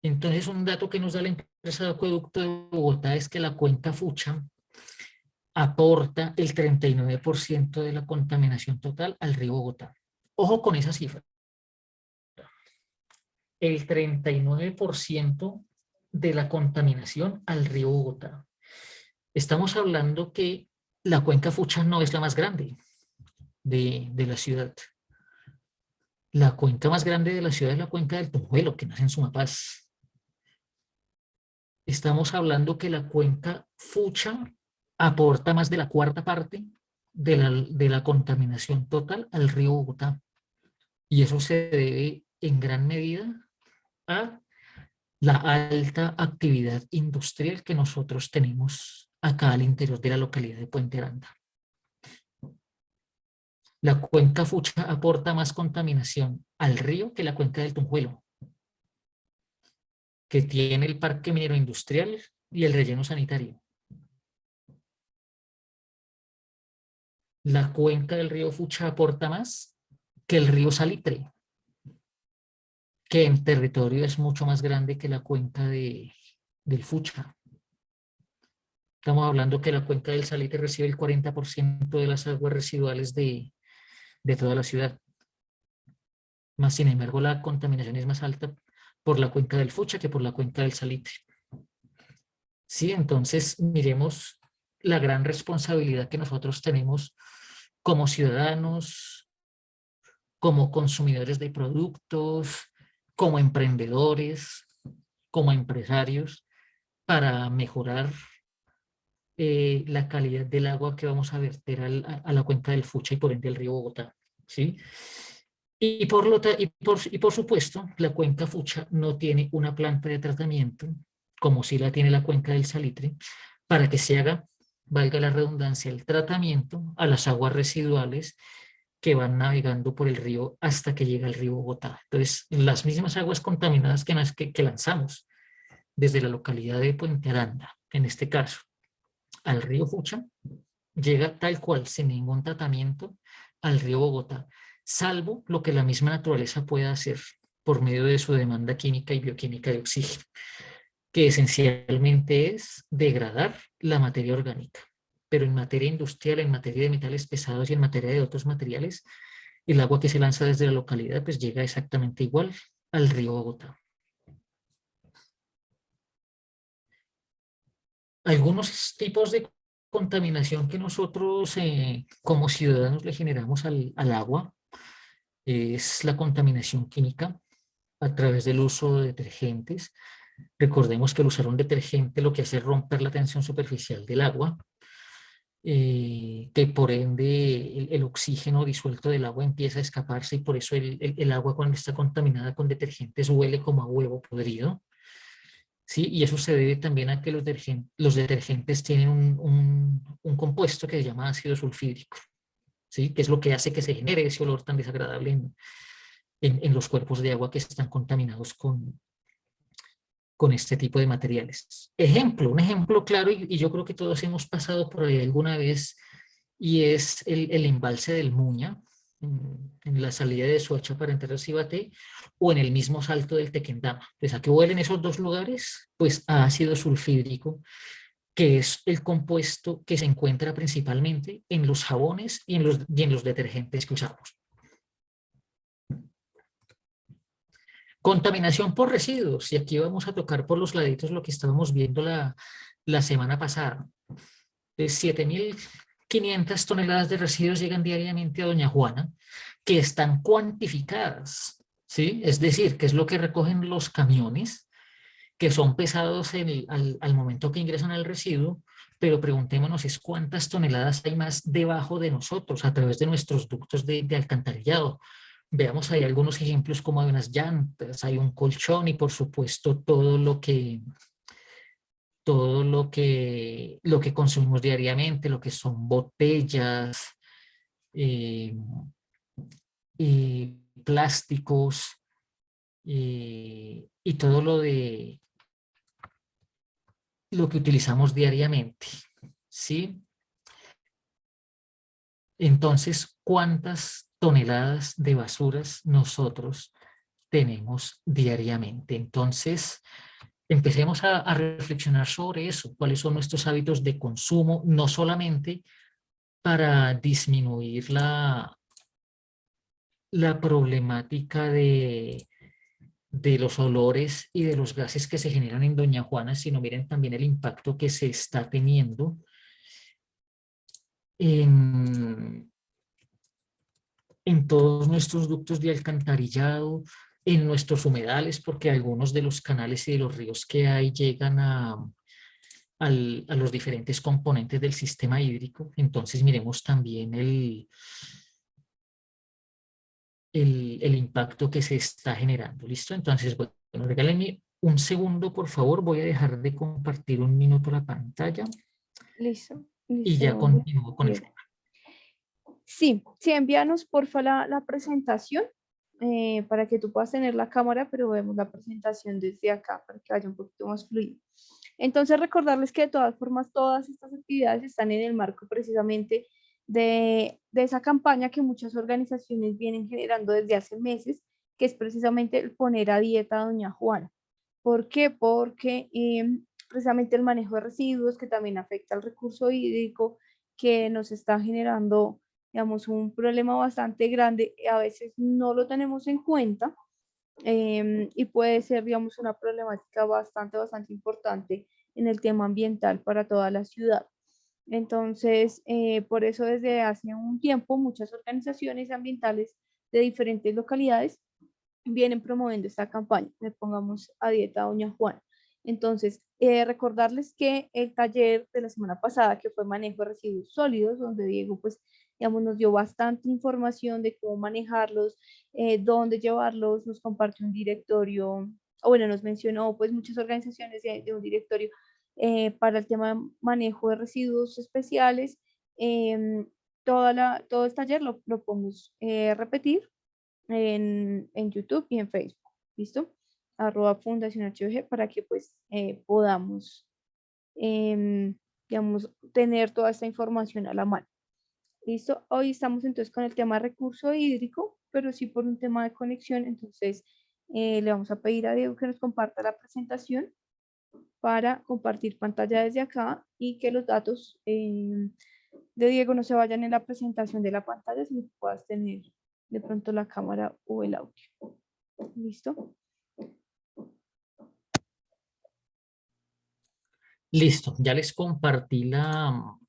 Entonces, un dato que nos da la empresa de acueducto de Bogotá es que la cuenca Fucha aporta el 39% de la contaminación total al río Bogotá. Ojo con esa cifra. El 39% de la contaminación al río Bogotá. Estamos hablando que la cuenca Fucha no es la más grande de la ciudad. La cuenca más grande de la ciudad es la cuenca del Tunjuelo, que nace en Sumapaz. Estamos hablando que la cuenca Fucha aporta más de la cuarta parte de la contaminación total al río Bogotá. Y eso se debe en gran medida a la alta actividad industrial que nosotros tenemos acá al interior de la localidad de Puente Aranda. La cuenca Fucha aporta más contaminación al río que la cuenca del Tunjuelo, que tiene el parque minero industrial y el relleno sanitario. La cuenca del río Fucha aporta más que el río Salitre, que en territorio es mucho más grande que la cuenca del Fucha. Estamos hablando que la cuenca del Salitre recibe el 40% de las aguas residuales de toda la ciudad. Más sin embargo, la contaminación es más alta por la cuenca del Fucha que por la cuenca del Salitre. Sí, entonces miremos la gran responsabilidad que nosotros tenemos como ciudadanos, como consumidores de productos, como emprendedores, como empresarios, para mejorar la calidad del agua que vamos a verter a la cuenca del Fucha y por ende al río Bogotá. ¿Sí? Y por supuesto, la cuenca Fucha no tiene una planta de tratamiento, como sí la tiene la cuenca del Salitre, para que se haga, valga la redundancia, el tratamiento a las aguas residuales que van navegando por el río hasta que llega al río Bogotá. Entonces, las mismas aguas contaminadas que lanzamos desde la localidad de Puente Aranda, en este caso, al río Fucha, llega tal cual, sin ningún tratamiento, al río Bogotá, salvo lo que la misma naturaleza pueda hacer por medio de su demanda química y bioquímica de oxígeno, que esencialmente es degradar la materia orgánica. Pero en materia industrial, en materia de metales pesados y en materia de otros materiales, el agua que se lanza desde la localidad pues llega exactamente igual al río Bogotá. Algunos tipos de contaminación que nosotros como ciudadanos le generamos al agua es la contaminación química a través del uso de detergentes. Recordemos que el usar un detergente lo que hace es romper la tensión superficial del agua, que por ende el oxígeno disuelto del agua empieza a escaparse y por eso el agua cuando está contaminada con detergentes huele como a huevo podrido. ¿Sí? Y eso se debe también a que los detergentes tienen un compuesto que se llama ácido sulfídrico, ¿sí? Que es lo que hace que se genere ese olor tan desagradable en los cuerpos de agua que están contaminados con este tipo de materiales. Un ejemplo claro, y yo creo que todos hemos pasado por ahí alguna vez, y es el embalse del Muña, en la salida de Soacha para entrar a Cibaté, o en el mismo salto del Tequendama. Pues ¿a qué huelen esos dos lugares? Pues a ácido sulfídrico, que es el compuesto que se encuentra principalmente en los jabones y en los detergentes que usamos. Contaminación por residuos, y aquí vamos a tocar por los laditos lo que estábamos viendo la semana pasada. De 7.500 toneladas de residuos llegan diariamente a Doña Juana, que están cuantificadas, ¿sí? Es decir, que es lo que recogen los camiones, que son pesados al momento que ingresan al residuo, pero preguntémonos es cuántas toneladas hay más debajo de nosotros, a través de nuestros ductos de alcantarillado, Veamos ahí algunos ejemplos como hay unas llantas, hay un colchón y por supuesto lo que consumimos diariamente, lo que son botellas, eh, plásticos, y todo lo que utilizamos diariamente, ¿sí? Entonces, ¿cuántas toneladas de basuras nosotros tenemos diariamente? Entonces, empecemos a reflexionar sobre eso, cuáles son nuestros hábitos de consumo, no solamente para disminuir la problemática de los olores y de los gases que se generan en Doña Juana, sino miren también el impacto que se está teniendo en, en todos nuestros ductos de alcantarillado, en nuestros humedales, porque algunos de los canales y de los ríos que hay llegan a los diferentes componentes del sistema hídrico. Entonces miremos también el impacto que se está generando. ¿Listo? Entonces, bueno, regálenme un segundo, por favor. Voy a dejar de compartir un minuto la pantalla Listo, y ya listo, continúo con el... Diego. Sí, sí, envíanos porfa la presentación para que tú puedas tener la cámara, pero vemos la presentación desde acá para que vaya un poquito más fluido. Entonces, recordarles que de todas formas todas estas actividades están en el marco precisamente de esa campaña que muchas organizaciones vienen generando desde hace meses, que es precisamente el poner a dieta a Doña Juana. ¿Por qué? Porque precisamente el manejo de residuos, que también afecta al recurso hídrico, que nos está generando, digamos, un problema bastante grande, a veces no lo tenemos en cuenta y puede ser, digamos, una problemática bastante importante en el tema ambiental para toda la ciudad. Entonces, por eso desde hace un tiempo muchas organizaciones ambientales de diferentes localidades vienen promoviendo esta campaña, le pongamos a dieta a Doña Juana. Entonces, recordarles que el taller de la semana pasada, que fue manejo de residuos sólidos, donde Diego, pues, digamos, nos dio bastante información de cómo manejarlos, dónde llevarlos, nos compartió un directorio, o bueno, nos mencionó, pues, muchas organizaciones de un directorio para el tema de manejo de residuos especiales. Todo el taller lo podemos repetir en YouTube y en Facebook, ¿listo? @Fundación HVG para que pues podamos, digamos, tener toda esta información a la mano. ¿Listo? Hoy estamos entonces con el tema recurso hídrico, pero sí por un tema de conexión, entonces le vamos a pedir a Diego que nos comparta la presentación para compartir pantalla desde acá y que los datos de Diego no se vayan en la presentación de la pantalla, sino que puedas tener de pronto la cámara o el audio. ¿Listo? Listo, ya les compartí la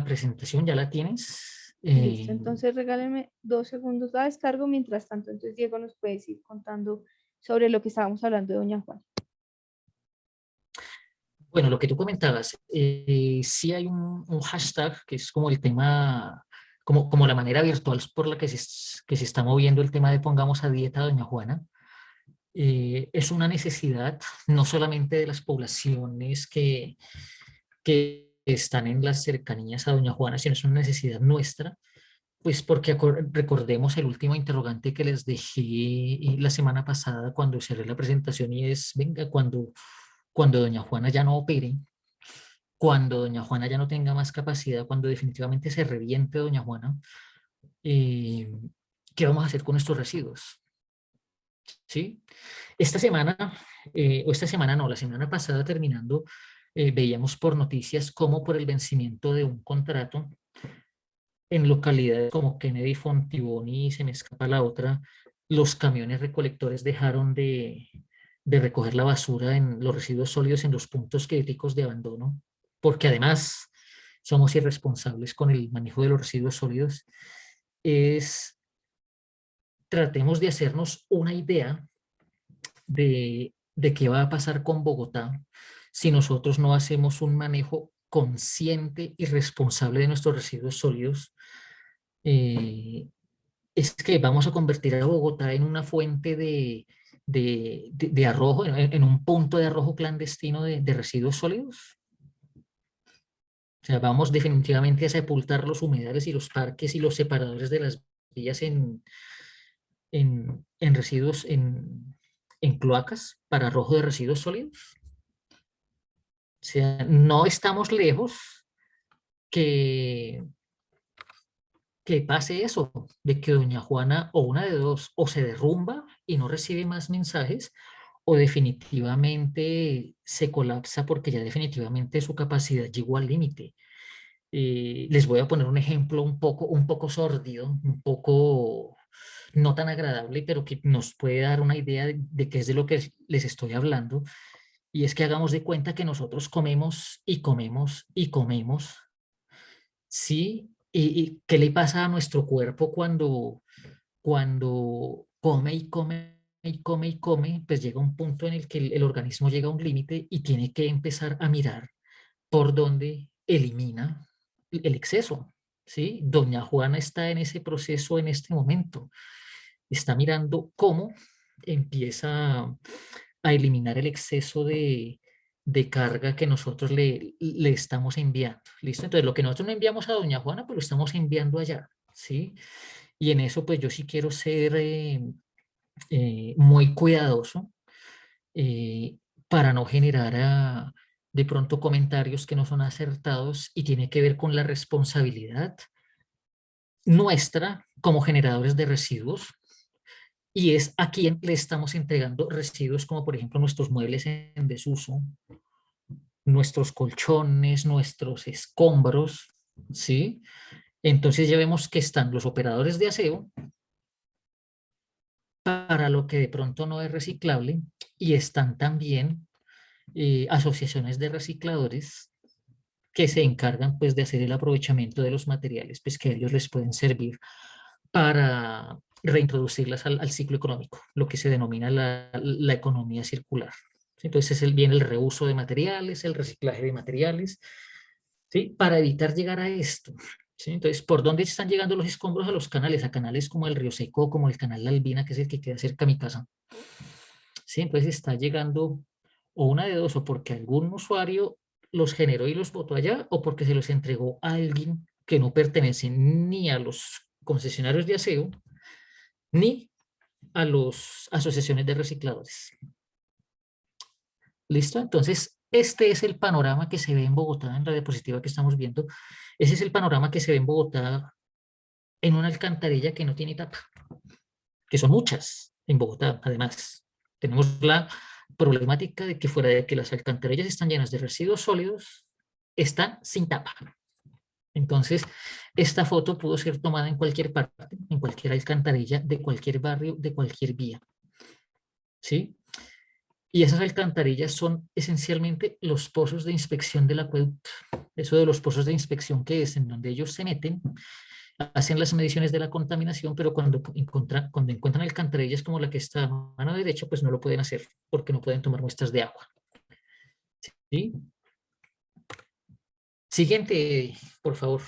presentación, ¿ya la tienes? Listo, entonces regálenme 2 segundos a descargo. Mientras tanto, entonces Diego nos puede ir contando sobre lo que estábamos hablando de Doña Juana. Bueno, lo que tú comentabas, sí hay un hashtag que es como el tema, como la manera virtual por la que se está moviendo el tema de pongamos a dieta a Doña Juana. Es una necesidad no solamente de las poblaciones que están en las cercanías a Doña Juana, sino es una necesidad nuestra, pues porque recordemos el último interrogante que les dejé la semana pasada cuando cerré la presentación y es, venga, cuando Doña Juana ya no opere, cuando Doña Juana ya no tenga más capacidad, cuando definitivamente se reviente Doña Juana, eh, ¿qué vamos a hacer con nuestros residuos? ¿Sí? Esta semana, o esta semana no, la semana pasada terminando, veíamos por noticias cómo por el vencimiento de un contrato en localidades como Kennedy, Fontibón y se me escapa la otra, los camiones recolectores dejaron de recoger la basura en los residuos sólidos en los puntos críticos de abandono, porque además somos irresponsables con el manejo de los residuos sólidos. Tratemos de hacernos una idea de qué va a pasar con Bogotá si nosotros no hacemos un manejo consciente y responsable de nuestros residuos sólidos. es que vamos a convertir a Bogotá en una fuente de arrojo, en un punto de arrojo clandestino de residuos sólidos. O sea, vamos definitivamente a sepultar los humedales y los parques y los separadores de las vías en residuos, en cloacas para arrojo de residuos sólidos. O sea, no estamos lejos que, que pase eso, de que doña Juana, o una de dos, o se derrumba y no recibe más mensajes, o definitivamente se colapsa porque ya definitivamente su capacidad llegó al límite. Les voy a poner un ejemplo un poco sórdido, un poco no tan agradable, pero que nos puede dar una idea de qué es de lo que les estoy hablando. Y es que hagamos de cuenta que nosotros comemos y comemos y comemos, ¿sí? ¿Y qué le pasa a nuestro cuerpo cuando come y come y come y come? Pues llega un punto en el que el organismo llega a un límite y tiene que empezar a mirar por dónde elimina el exceso, ¿sí? Doña Juana está en ese proceso en este momento. Está mirando cómo empieza a eliminar el exceso de carga que nosotros le estamos enviando. ¿Listo? Entonces, lo que nosotros no enviamos a doña Juana, pues lo estamos enviando allá, ¿sí? Y en eso, pues yo sí quiero ser muy cuidadoso eh, para no generar de pronto comentarios que no son acertados y tiene que ver con la responsabilidad nuestra como generadores de residuos, y es a quien le estamos entregando residuos como por ejemplo nuestros muebles en desuso, nuestros colchones, nuestros escombros, ¿sí? Entonces ya vemos que están los operadores de aseo para lo que de pronto no es reciclable, y están también asociaciones de recicladores que se encargan pues de hacer el aprovechamiento de los materiales pues que a ellos les pueden servir para reintroducirlas al ciclo económico, lo que se denomina la economía circular. Entonces viene el reuso de materiales, el reciclaje de materiales, ¿sí? Para evitar llegar a esto. ¿Sí? Entonces, ¿por dónde están llegando los escombros? A los canales, a canales como el Río Seco, como el canal La Albina, que es el que queda cerca de mi casa. ¿Sí? Entonces está llegando o una de dos, o porque algún usuario los generó y los botó allá, o porque se los entregó a alguien que no pertenece ni a los concesionarios de aseo, ni a las asociaciones de recicladores. ¿Listo? Entonces, este es el panorama que se ve en Bogotá, en la diapositiva que estamos viendo. Ese es el panorama que se ve en Bogotá en una alcantarilla que no tiene tapa, que son muchas en Bogotá, además. Tenemos la problemática de que fuera de que las alcantarillas están llenas de residuos sólidos, están sin tapa. Entonces, esta foto pudo ser tomada en cualquier parte, en cualquier alcantarilla, de cualquier barrio, de cualquier vía. ¿Sí? Y esas alcantarillas son esencialmente los pozos de inspección del acueducto. Eso de los pozos de inspección, que es en donde ellos se meten, hacen las mediciones de la contaminación, pero cuando encuentran alcantarillas como la que está a mano derecha, pues no lo pueden hacer porque no pueden tomar muestras de agua. ¿Sí? Siguiente, por favor.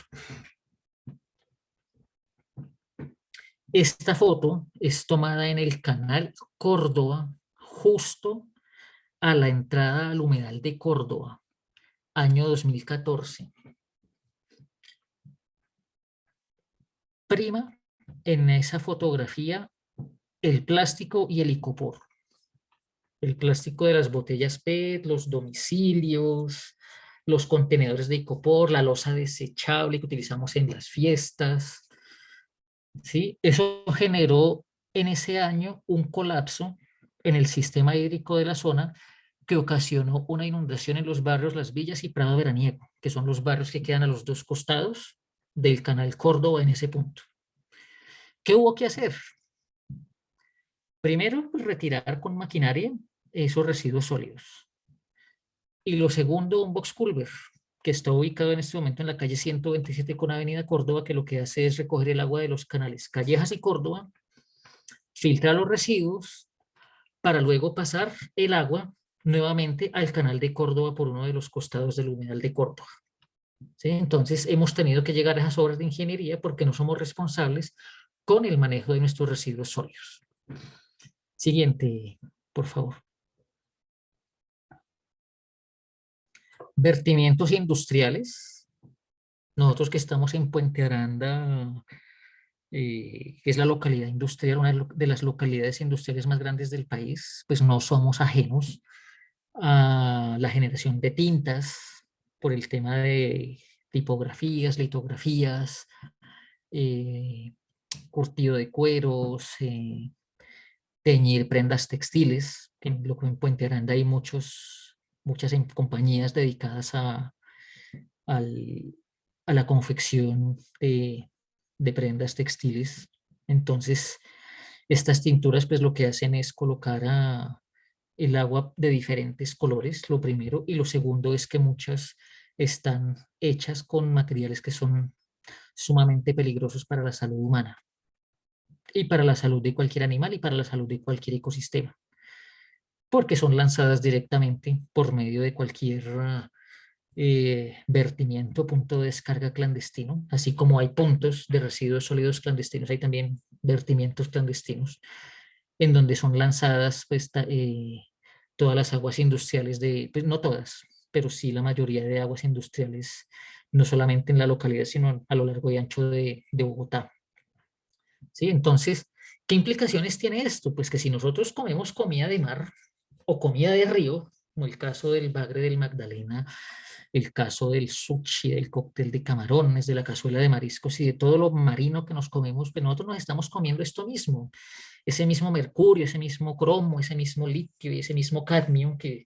Esta foto es tomada en el canal Córdoba, justo a la entrada al humedal de Córdoba, año 2014. Prima en esa fotografía el plástico y el icopor. El plástico de las botellas PET, los domicilios, los contenedores de icopor, la loza desechable que utilizamos en las fiestas. ¿Sí? Eso generó en ese año un colapso en el sistema hídrico de la zona que ocasionó una inundación en los barrios Las Villas y Prado Veraniego, que son los barrios que quedan a los dos costados del canal Córdoba en ese punto. ¿Qué hubo que hacer? Primero, pues, retirar con maquinaria esos residuos sólidos. Y lo segundo, un box culvert, que está ubicado en este momento en la calle 127 con Avenida Córdoba, que lo que hace es recoger el agua de los canales Callejas y Córdoba, filtra los residuos para luego pasar el agua nuevamente al canal de Córdoba por uno de los costados del humedal de Córdoba. ¿Sí? Entonces hemos tenido que llegar a esas obras de ingeniería porque no somos responsables con el manejo de nuestros residuos sólidos. Siguiente, por favor. Vertimientos industriales. Nosotros que estamos en Puente Aranda, que es la localidad industrial, una de las localidades industriales más grandes del país, pues no somos ajenos a la generación de tintas por el tema de tipografías, litografías, curtido de cueros, teñir prendas textiles. En Puente Aranda hay muchas compañías dedicadas a la confección de prendas textiles. Entonces, estas tinturas pues lo que hacen es colocar el agua de diferentes colores, lo primero, y lo segundo es que muchas están hechas con materiales que son sumamente peligrosos para la salud humana y para la salud de cualquier animal y para la salud de cualquier ecosistema, porque son lanzadas directamente por medio de cualquier vertimiento, punto de descarga clandestino, así como hay puntos de residuos sólidos clandestinos, hay también vertimientos clandestinos en donde son lanzadas pues, todas las aguas industriales pues no todas, pero sí la mayoría de aguas industriales, no solamente en la localidad, sino a lo largo y ancho de Bogotá. ¿Sí? Entonces, ¿qué implicaciones tiene esto? Pues que si nosotros comemos comida de mar o comida de río, como el caso del bagre del Magdalena, el caso del sushi, del cóctel de camarones, de la cazuela de mariscos y de todo lo marino que nos comemos, pues nosotros nos estamos comiendo esto mismo, ese mismo mercurio, ese mismo cromo, ese mismo litio y ese mismo cadmio que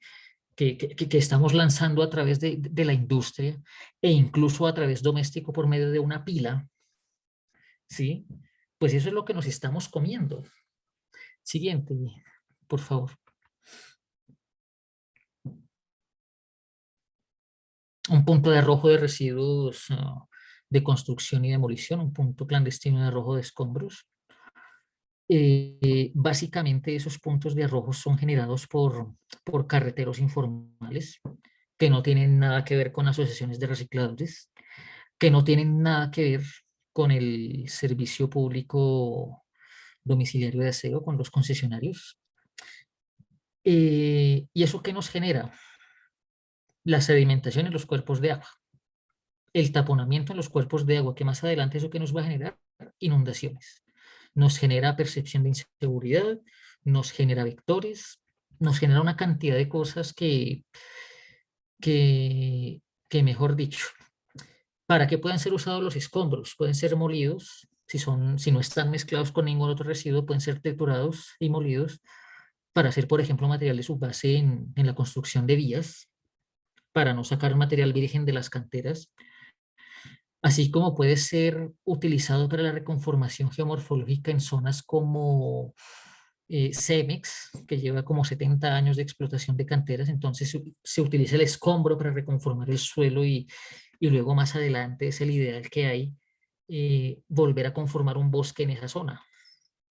estamos lanzando a través de la industria e incluso a través doméstico por medio de una pila, ¿sí? Pues eso es lo que nos estamos comiendo. Siguiente, por favor. Un punto de arrojo de residuos de construcción y demolición, un punto clandestino de arrojo de escombros. Básicamente esos puntos de arrojo son generados por carreteros informales que no tienen nada que ver con asociaciones de recicladores, que no tienen nada que ver con el servicio público domiciliario de aseo, con los concesionarios. ¿Y eso qué nos genera? La sedimentación en los cuerpos de agua, el taponamiento en los cuerpos de agua, que más adelante eso que nos va a generar inundaciones. Nos genera percepción de inseguridad, nos genera vectores, nos genera una cantidad de cosas que mejor dicho, para que puedan ser usados los escombros, pueden ser molidos, si no están mezclados con ningún otro residuo, pueden ser triturados y molidos para hacer, por ejemplo, material de subbase en la construcción de vías, para no sacar material virgen de las canteras, así como puede ser utilizado para la reconformación geomorfológica en zonas como Cemex, que lleva como 70 años de explotación de canteras, entonces se utiliza el escombro para reconformar el suelo y luego más adelante es el ideal que hay volver a conformar un bosque en esa zona.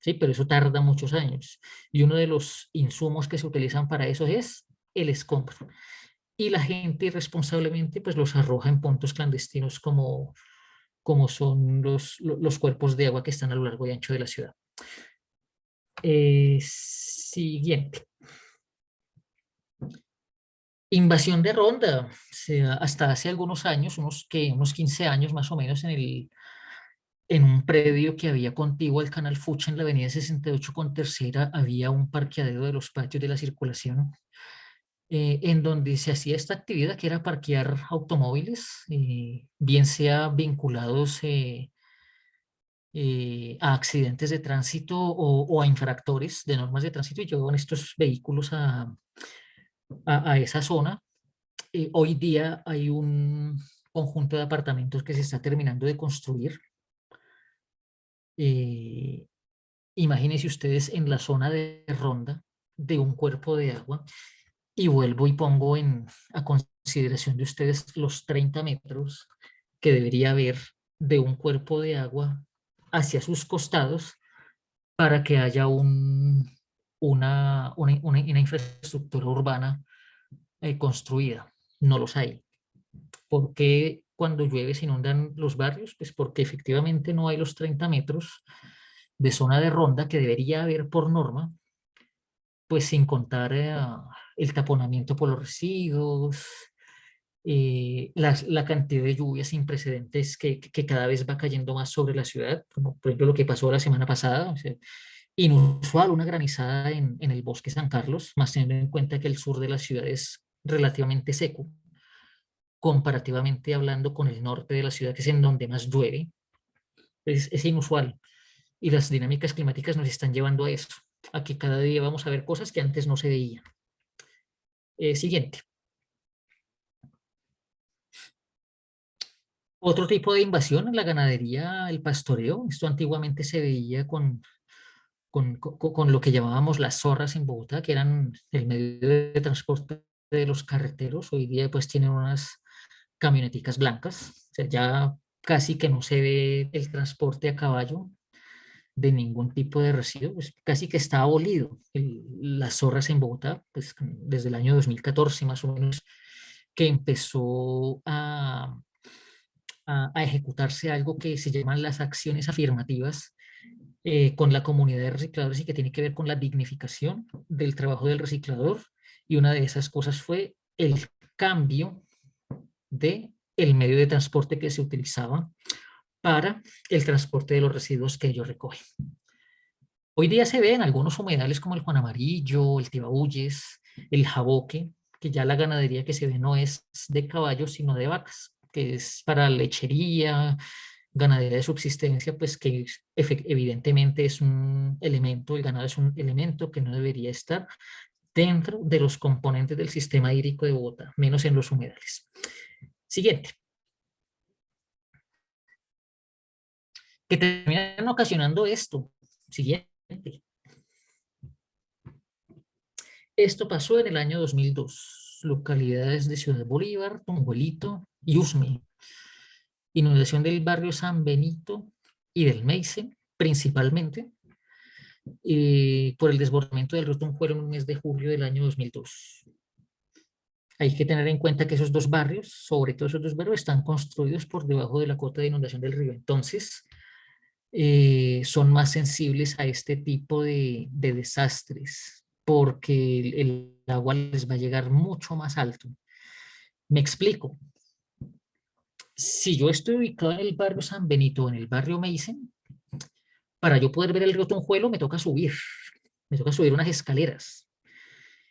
Sí, pero eso tarda muchos años. Y uno de los insumos que se utilizan para eso es el escombro. Y la gente irresponsablemente pues los arroja en puntos clandestinos como son los cuerpos de agua que están a lo largo y ancho de la ciudad. Siguiente. Invasión de ronda. O sea, hasta hace algunos años, unos 15 años más o menos, en un predio que había contiguo al Canal Fucha en la avenida 68 con Tercera, había un parqueadero de los patios de la circulación en donde se hacía esta actividad que era parquear automóviles, bien sea vinculados a accidentes de tránsito o a infractores de normas de tránsito y llevaban estos vehículos a esa zona. Hoy día hay un conjunto de apartamentos que se está terminando de construir. Imagínense ustedes en la zona de ronda de un cuerpo de agua y vuelvo y pongo a consideración de ustedes los 30 metros que debería haber de un cuerpo de agua hacia sus costados para que haya una infraestructura urbana construida. No los hay. ¿Por qué cuando llueve se inundan los barrios? Pues porque efectivamente no hay los 30 metros de zona de ronda que debería haber por norma, pues sin contar el taponamiento por los residuos, la cantidad de lluvias sin precedentes que cada vez va cayendo más sobre la ciudad, como por ejemplo lo que pasó la semana pasada, o sea, inusual, una granizada en el bosque San Carlos, más teniendo en cuenta que el sur de la ciudad es relativamente seco, comparativamente hablando con el norte de la ciudad, que es en donde más llueve, es inusual. Y las dinámicas climáticas nos están llevando a eso, a que cada día vamos a ver cosas que antes no se veían. Siguiente. Otro tipo de invasión en la ganadería, el pastoreo. Esto antiguamente se veía con lo que llamábamos las zorras en Bogotá, que eran el medio de transporte de los carreteros. Hoy día pues tienen unas camioneticas blancas. O sea, ya casi que no se ve el transporte a caballo de ningún tipo de residuo, pues casi que está abolido. Las zorras en Bogotá, pues desde el año 2014 más o menos, que empezó a ejecutarse algo que se llaman las acciones afirmativas con la comunidad de recicladores y que tiene que ver con la dignificación del trabajo del reciclador. Y una de esas cosas fue el cambio de el medio de transporte que se utilizaba para el transporte de los residuos que ellos recogen. Hoy día se ve en algunos humedales como el Juan Amarillo, el Tibabuyes, el Jaboque, que ya la ganadería que se ve no es de caballos, sino de vacas, que es para lechería, ganadería de subsistencia, pues que evidentemente es un elemento, el ganado es un elemento que no debería estar dentro de los componentes del sistema hídrico de Bogotá, menos en los humedales. Siguiente. Que terminan ocasionando esto. Siguiente. Esto pasó en el año 2002. Localidades de Ciudad Bolívar, Tunjuelito y Usme. Inundación del barrio San Benito y del Meice, principalmente, por el desbordamiento del río Tunjuelo en un mes de julio del año 2002. Hay que tener en cuenta que esos dos barrios, sobre todo esos dos barrios, están construidos por debajo de la cota de inundación del río. Entonces, son más sensibles a este tipo de desastres porque el agua les va a llegar mucho más alto. Me explico. Si yo estoy ubicado en el barrio San Benito o en el barrio Meisen, para yo poder ver el río Tunjuelo me toca subir unas escaleras.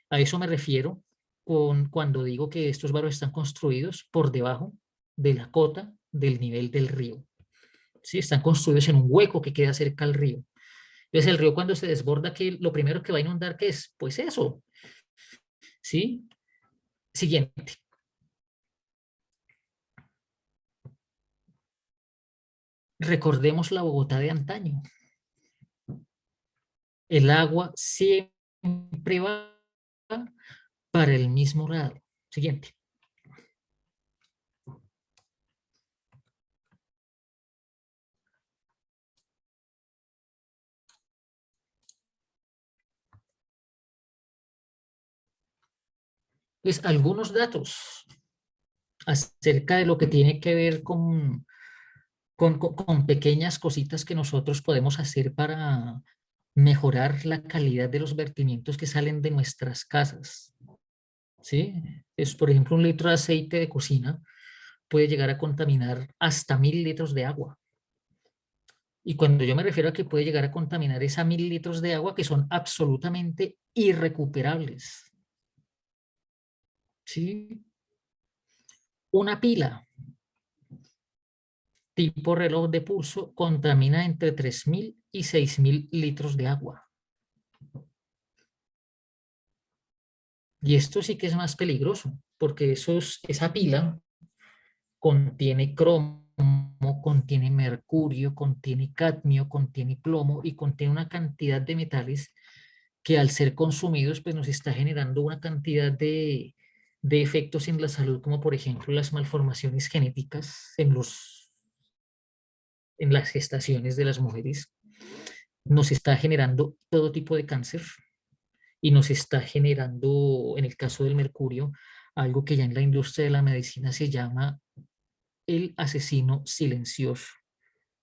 A eso me refiero cuando digo que estos barrios están construidos por debajo de la cota del nivel del río. ¿Sí? Están construidos en un hueco que queda cerca al río. Entonces el río cuando se desborda, lo primero que va a inundar, ¿qué es? Pues eso. ¿Sí? Siguiente. Recordemos la Bogotá de antaño. El agua siempre va para el mismo lado. Siguiente. Pues algunos datos acerca de lo que tiene que ver con pequeñas cositas que nosotros podemos hacer para mejorar la calidad de los vertimientos que salen de nuestras casas. ¿Sí? Es, por ejemplo, un litro de aceite de cocina puede llegar a contaminar hasta 1000 litros de agua. Y cuando yo me refiero a que puede llegar a contaminar esa 1000 litros de agua que son absolutamente irrecuperables. ¿Sí? Una pila tipo reloj de pulso contamina entre 3000 y 6000 litros de agua. Y esto sí que es más peligroso, porque esa pila contiene cromo, contiene mercurio, contiene cadmio, contiene plomo y contiene una cantidad de metales que al ser consumidos pues nos está generando una cantidad de efectos en la salud, como por ejemplo las malformaciones genéticas en las gestaciones de las mujeres. Nos está generando todo tipo de cáncer y nos está generando, en el caso del mercurio, algo que ya en la industria de la medicina se llama el asesino silencioso.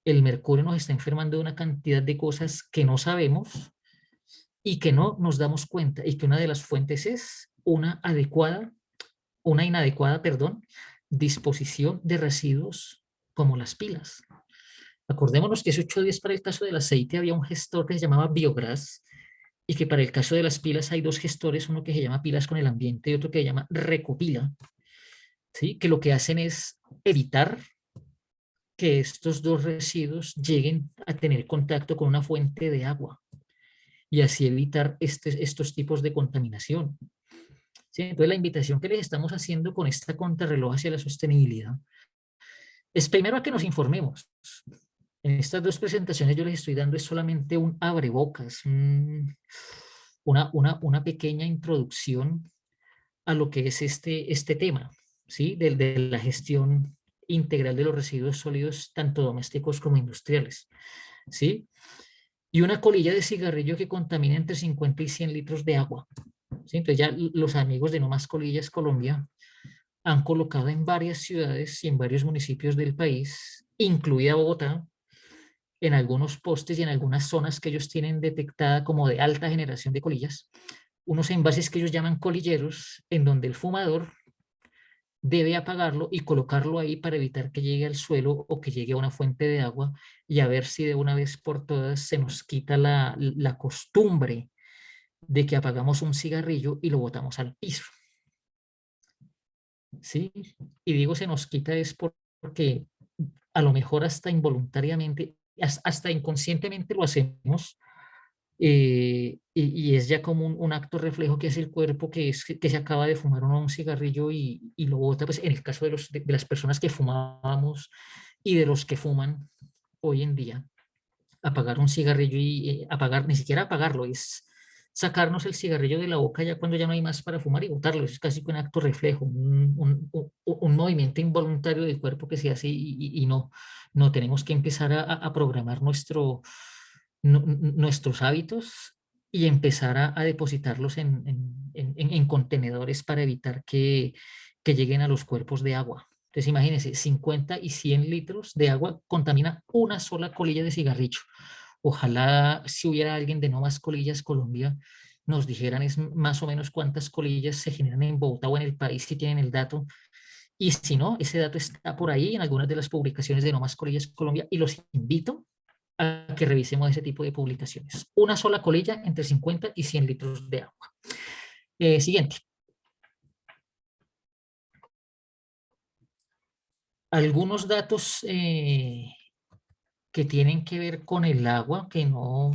el mercurio nos está enfermando de una cantidad de cosas que no sabemos y que no nos damos cuenta, y que una de las fuentes es una inadecuada, disposición de residuos como las pilas. Acordémonos que hace 8 días para el caso del aceite había un gestor que se llamaba Biogras, y que para el caso de las pilas hay 2 gestores, uno que se llama pilas con el ambiente y otro que se llama recopila, ¿sí? Que lo que hacen es evitar que estos 2 residuos lleguen a tener contacto con una fuente de agua y así evitar estos tipos de contaminación. ¿Sí? Entonces la invitación que les estamos haciendo con esta contrarreloj hacia la sostenibilidad es primero a que nos informemos. En estas 2 presentaciones yo les estoy dando es solamente un abrebocas, una pequeña introducción a lo que es este tema, ¿sí? De la gestión integral de los residuos sólidos, tanto domésticos como industriales, ¿sí? Y una colilla de cigarrillo que contamina entre 50 y 100 litros de agua, ¿sí? Entonces ya los amigos de No Más Colillas Colombia han colocado en varias ciudades y en varios municipios del país, incluida Bogotá, en algunos postes y en algunas zonas que ellos tienen detectada como de alta generación de colillas, unos envases que ellos llaman colilleros, en donde el fumador debe apagarlo y colocarlo ahí para evitar que llegue al suelo o que llegue a una fuente de agua, y a ver si de una vez por todas se nos quita la costumbre de que apagamos un cigarrillo y lo botamos al piso. ¿Sí? Y digo se nos quita es porque a lo mejor hasta involuntariamente, hasta inconscientemente lo hacemos, y es ya como un acto reflejo que hace el cuerpo, que es que se acaba de fumar un cigarrillo y lo bota. Pues en el caso de las personas que fumábamos y de los que fuman hoy en día, apagar un cigarrillo y apagar, ni siquiera apagarlo, es sacarnos el cigarrillo de la boca ya cuando ya no hay más para fumar y botarlo. Es casi que un acto reflejo, un movimiento involuntario del cuerpo que se hace, y no tenemos que empezar a programar nuestros hábitos y empezar a depositarlos en contenedores para evitar que lleguen a los cuerpos de agua. Entonces imagínense, 50 y 100 litros de agua contamina una sola colilla de cigarrillo. Ojalá si hubiera alguien de No Más Colillas Colombia nos dijeran es más o menos cuántas colillas se generan en Bogotá o en el país, si tienen el dato. Y si no, ese dato está por ahí en algunas de las publicaciones de No Más Colillas Colombia, y los invito a que revisemos ese tipo de publicaciones. Una sola colilla entre 50 y 100 litros de agua. Siguiente. Algunos datos que tienen que ver con el agua, que no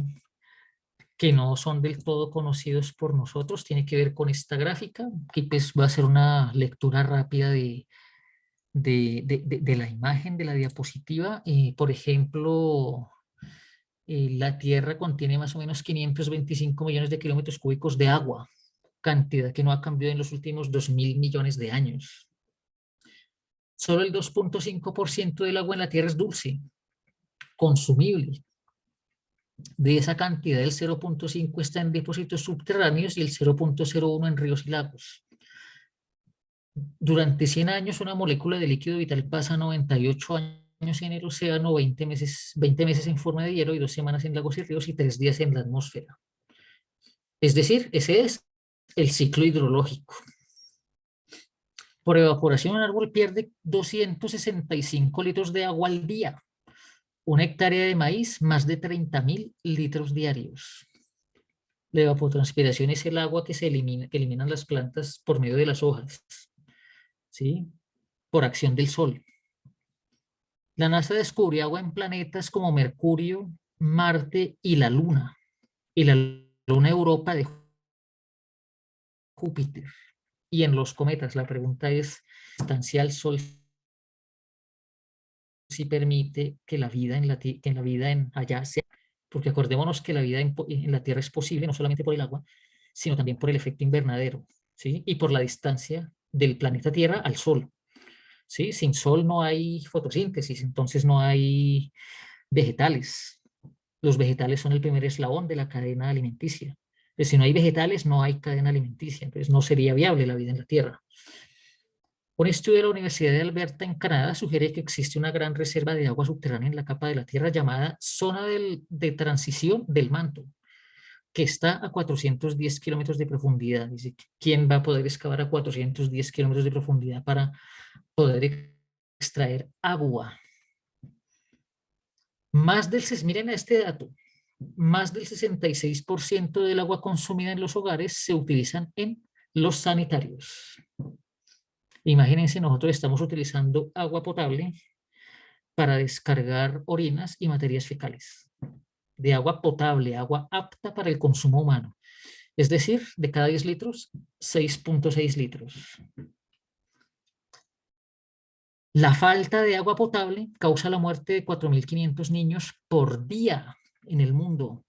son del todo conocidos por nosotros, tiene que ver con esta gráfica. Aquí pues va a ser una lectura rápida de la imagen de la diapositiva. Por ejemplo, la Tierra contiene más o menos 525 millones de kilómetros cúbicos de agua, cantidad que no ha cambiado en los últimos 2.000 millones de años. Solo el 2.5% del agua en la Tierra es dulce, consumible. De esa cantidad, el 0.5 está en depósitos subterráneos y el 0.01 en ríos y lagos. Durante 100 años, una molécula de líquido vital pasa 98 años en el océano, 20 meses en forma de hielo y 2 semanas en lagos y ríos y 3 días en la atmósfera. Es decir, ese es el ciclo hidrológico. Por evaporación, un árbol pierde 265 litros de agua al día. Una hectárea de maíz, más de 30.000 litros diarios. La evapotranspiración es el agua que que eliminan las plantas por medio de las hojas, ¿sí? Por acción del sol. La NASA descubrió agua en planetas como Mercurio, Marte y la Luna Europa de Júpiter. Y en los cometas, la pregunta es, ¿distancia al Sol si permite que la vida allá sea? Porque acordémonos que la vida en la Tierra es posible no solamente por el agua, sino también por el efecto invernadero, ¿sí? Y por la distancia del planeta Tierra al Sol, ¿sí? Sin Sol no hay fotosíntesis, entonces no hay vegetales. Los vegetales son el primer eslabón de la cadena alimenticia. Entonces, si no hay vegetales, no hay cadena alimenticia, entonces no sería viable la vida en la Tierra. Un estudio de la Universidad de Alberta en Canadá sugiere que existe una gran reserva de agua subterránea en la capa de la Tierra llamada zona de transición del manto, que está a 410 kilómetros de profundidad. Dice, ¿quién va a poder excavar a 410 kilómetros de profundidad para poder extraer agua? Miren este dato, más del 66% del agua consumida en los hogares se utilizan en los sanitarios. Imagínense, nosotros estamos utilizando agua potable para descargar orinas y materias fecales. De agua potable, agua apta para el consumo humano. Es decir, de cada 10 litros, 6.6 litros. La falta de agua potable causa la muerte de 4.500 niños por día en el mundo.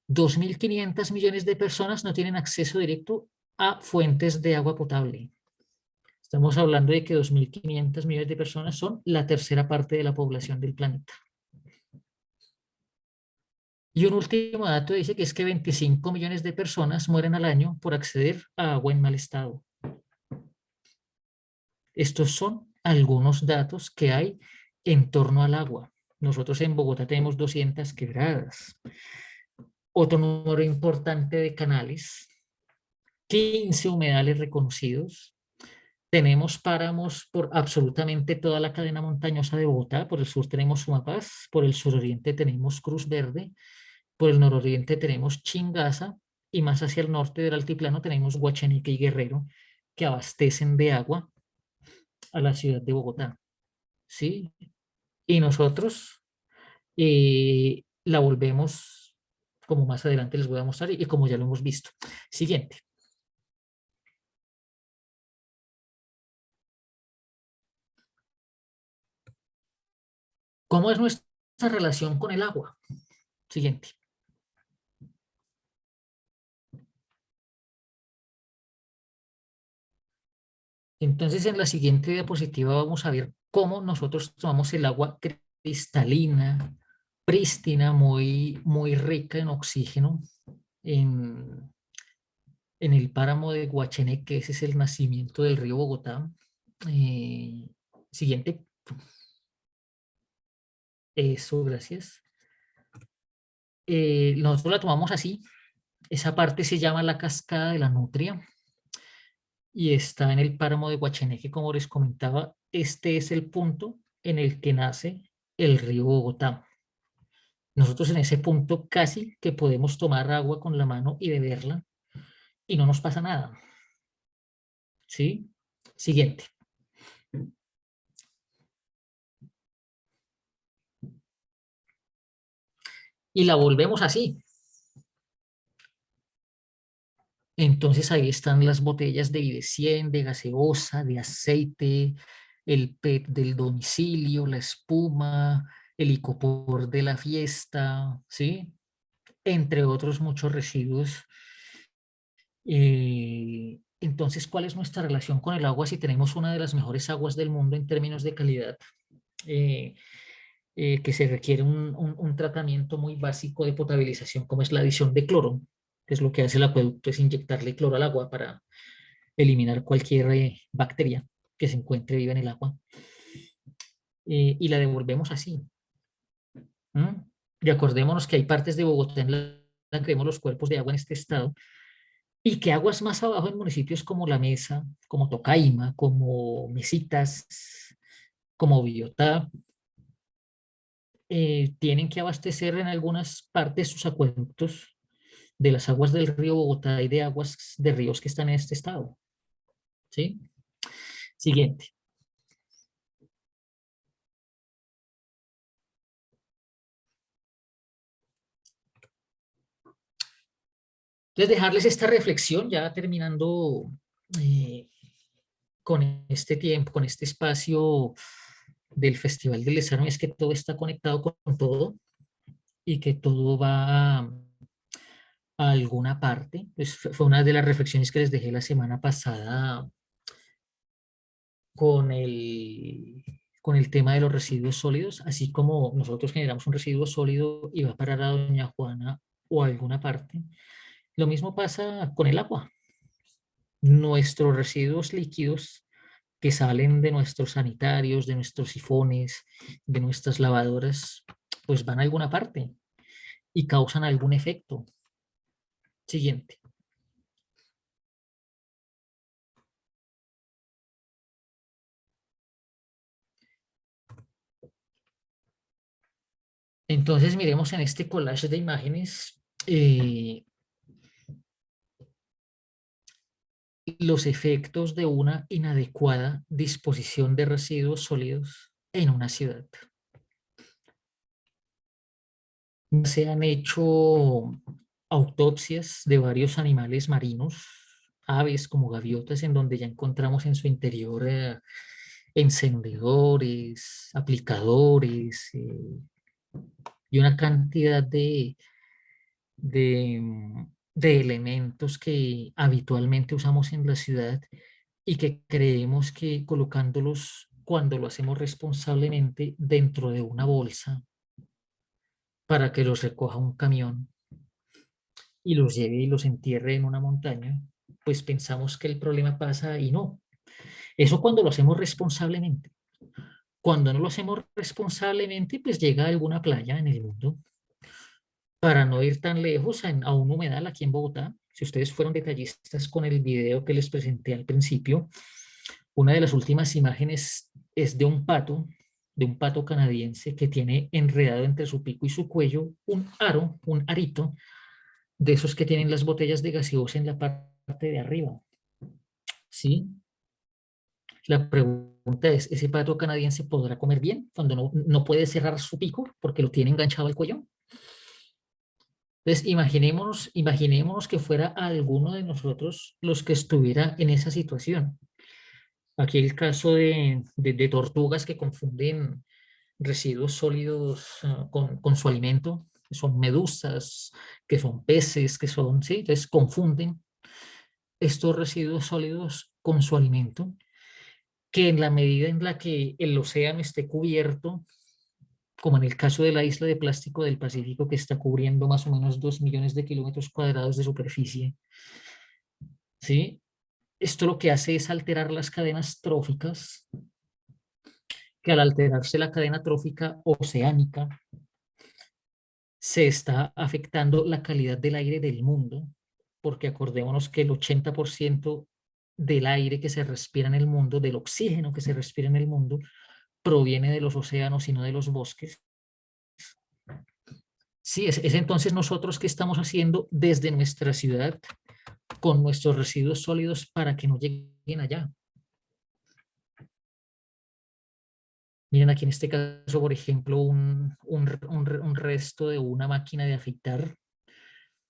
2.500 millones de personas no tienen acceso directo a fuentes de agua potable. Estamos hablando de que 2.500 millones de personas son la tercera parte de la población del planeta. Y un último dato dice que es que 25 millones de personas mueren al año por acceder a agua en mal estado. Estos son algunos datos que hay en torno al agua. Nosotros en Bogotá tenemos 200 quebradas. Otro número importante de canales, 15 humedales reconocidos. Tenemos páramos por absolutamente toda la cadena montañosa de Bogotá. Por el sur tenemos Sumapaz, por el suroriente tenemos Cruz Verde, por el nororiente tenemos Chingaza y más hacia el norte del altiplano tenemos Guachaneque y Guerrero, que abastecen de agua a la ciudad de Bogotá. ¿Sí? Y nosotros la volvemos, como más adelante les voy a mostrar y como ya lo hemos visto. Siguiente. ¿Cómo es nuestra relación con el agua? Siguiente. Entonces, en la siguiente diapositiva vamos a ver cómo nosotros tomamos el agua cristalina, prístina, muy, muy rica en oxígeno, en el páramo de Guacheneque, ese es el nacimiento del río Bogotá. Siguiente. Eso, gracias. Nosotros la tomamos así. Esa parte se llama la cascada de la Nutria y está en el páramo de Guacheneque, como les comentaba. Este es el punto en el que nace el río Bogotá. Nosotros en ese punto casi que podemos tomar agua con la mano y beberla y no nos pasa nada. ¿Sí? Siguiente. Y la volvemos así. Entonces ahí están las botellas de Vive 100, de gaseosa, de aceite, el PET del domicilio, la espuma, el licopor de la fiesta, ¿sí? Entre otros muchos residuos. Entonces, ¿cuál es nuestra relación con el agua si tenemos una de las mejores aguas del mundo en términos de calidad? Que se requiere un tratamiento muy básico de potabilización, como es la adición de cloro, que es lo que hace el acueducto, es inyectarle cloro al agua para eliminar cualquier bacteria que se encuentre viva en el agua. Y la devolvemos así. Y acordémonos que hay partes de Bogotá en la que vemos los cuerpos de agua en este estado, y que aguas más abajo en municipios como La Mesa, como Tocaima, como Mesitas, como Villotá, tienen que abastecer en algunas partes sus acueductos de las aguas del río Bogotá y de aguas de ríos que están en este estado. ¿Sí? Siguiente. Entonces, dejarles esta reflexión, ya terminando con este tiempo, con este espacio del Festival del Desarme, es que todo está conectado con todo y que todo va a alguna parte. Pues fue una de las reflexiones que les dejé la semana pasada con el tema de los residuos sólidos, así como nosotros generamos un residuo sólido y va a parar a Doña Juana o a alguna parte. Lo mismo pasa con el agua. nuestros residuos líquidos que salen de nuestros sanitarios, de nuestros sifones, de nuestras lavadoras, pues van a alguna parte y causan algún efecto. Siguiente. Entonces miremos en este collage de imágenes los efectos de una inadecuada disposición de residuos sólidos en una ciudad. Se han hecho autopsias de varios animales marinos, aves como gaviotas, en donde ya encontramos en su interior encendedores, aplicadores y una cantidad de elementos que habitualmente usamos en la ciudad y que creemos que colocándolos cuando lo hacemos responsablemente dentro de una bolsa para que los recoja un camión y los lleve y los entierre en una montaña, pues pensamos que el problema pasa y no. Eso cuando lo hacemos responsablemente. Cuando no lo hacemos responsablemente, pues llega a alguna playa en el mundo. Para no ir tan lejos, a un humedal aquí en Bogotá, si ustedes fueron detallistas con el video que les presenté al principio, una de las últimas imágenes es de un pato canadiense que tiene enredado entre su pico y su cuello un aro, un arito, de esos que tienen las botellas de gaseosa en la parte de arriba. ¿Sí? La pregunta es, ¿ese pato canadiense podrá comer bien cuando no puede cerrar su pico porque lo tiene enganchado al cuello? Entonces, imaginémonos que fuera alguno de nosotros los que estuviera en esa situación. Aquí el caso de tortugas que confunden residuos sólidos con su alimento, que son medusas, que son peces, que son, ¿sí? Entonces confunden estos residuos sólidos con su alimento, que en la medida en la que el océano esté cubierto, como en el caso de la isla de plástico del Pacífico, que está cubriendo más o menos 2 millones de kilómetros cuadrados de superficie, ¿sí? Esto lo que hace es alterar las cadenas tróficas, que al alterarse la cadena trófica oceánica, se está afectando la calidad del aire del mundo, porque acordémonos que el 80% del aire que se respira en el mundo, del oxígeno que se respira en el mundo, proviene de los océanos y no de los bosques. Sí, es entonces nosotros qué estamos haciendo desde nuestra ciudad con nuestros residuos sólidos para que no lleguen allá. Miren aquí en este caso, por ejemplo, un resto de una máquina de afeitar,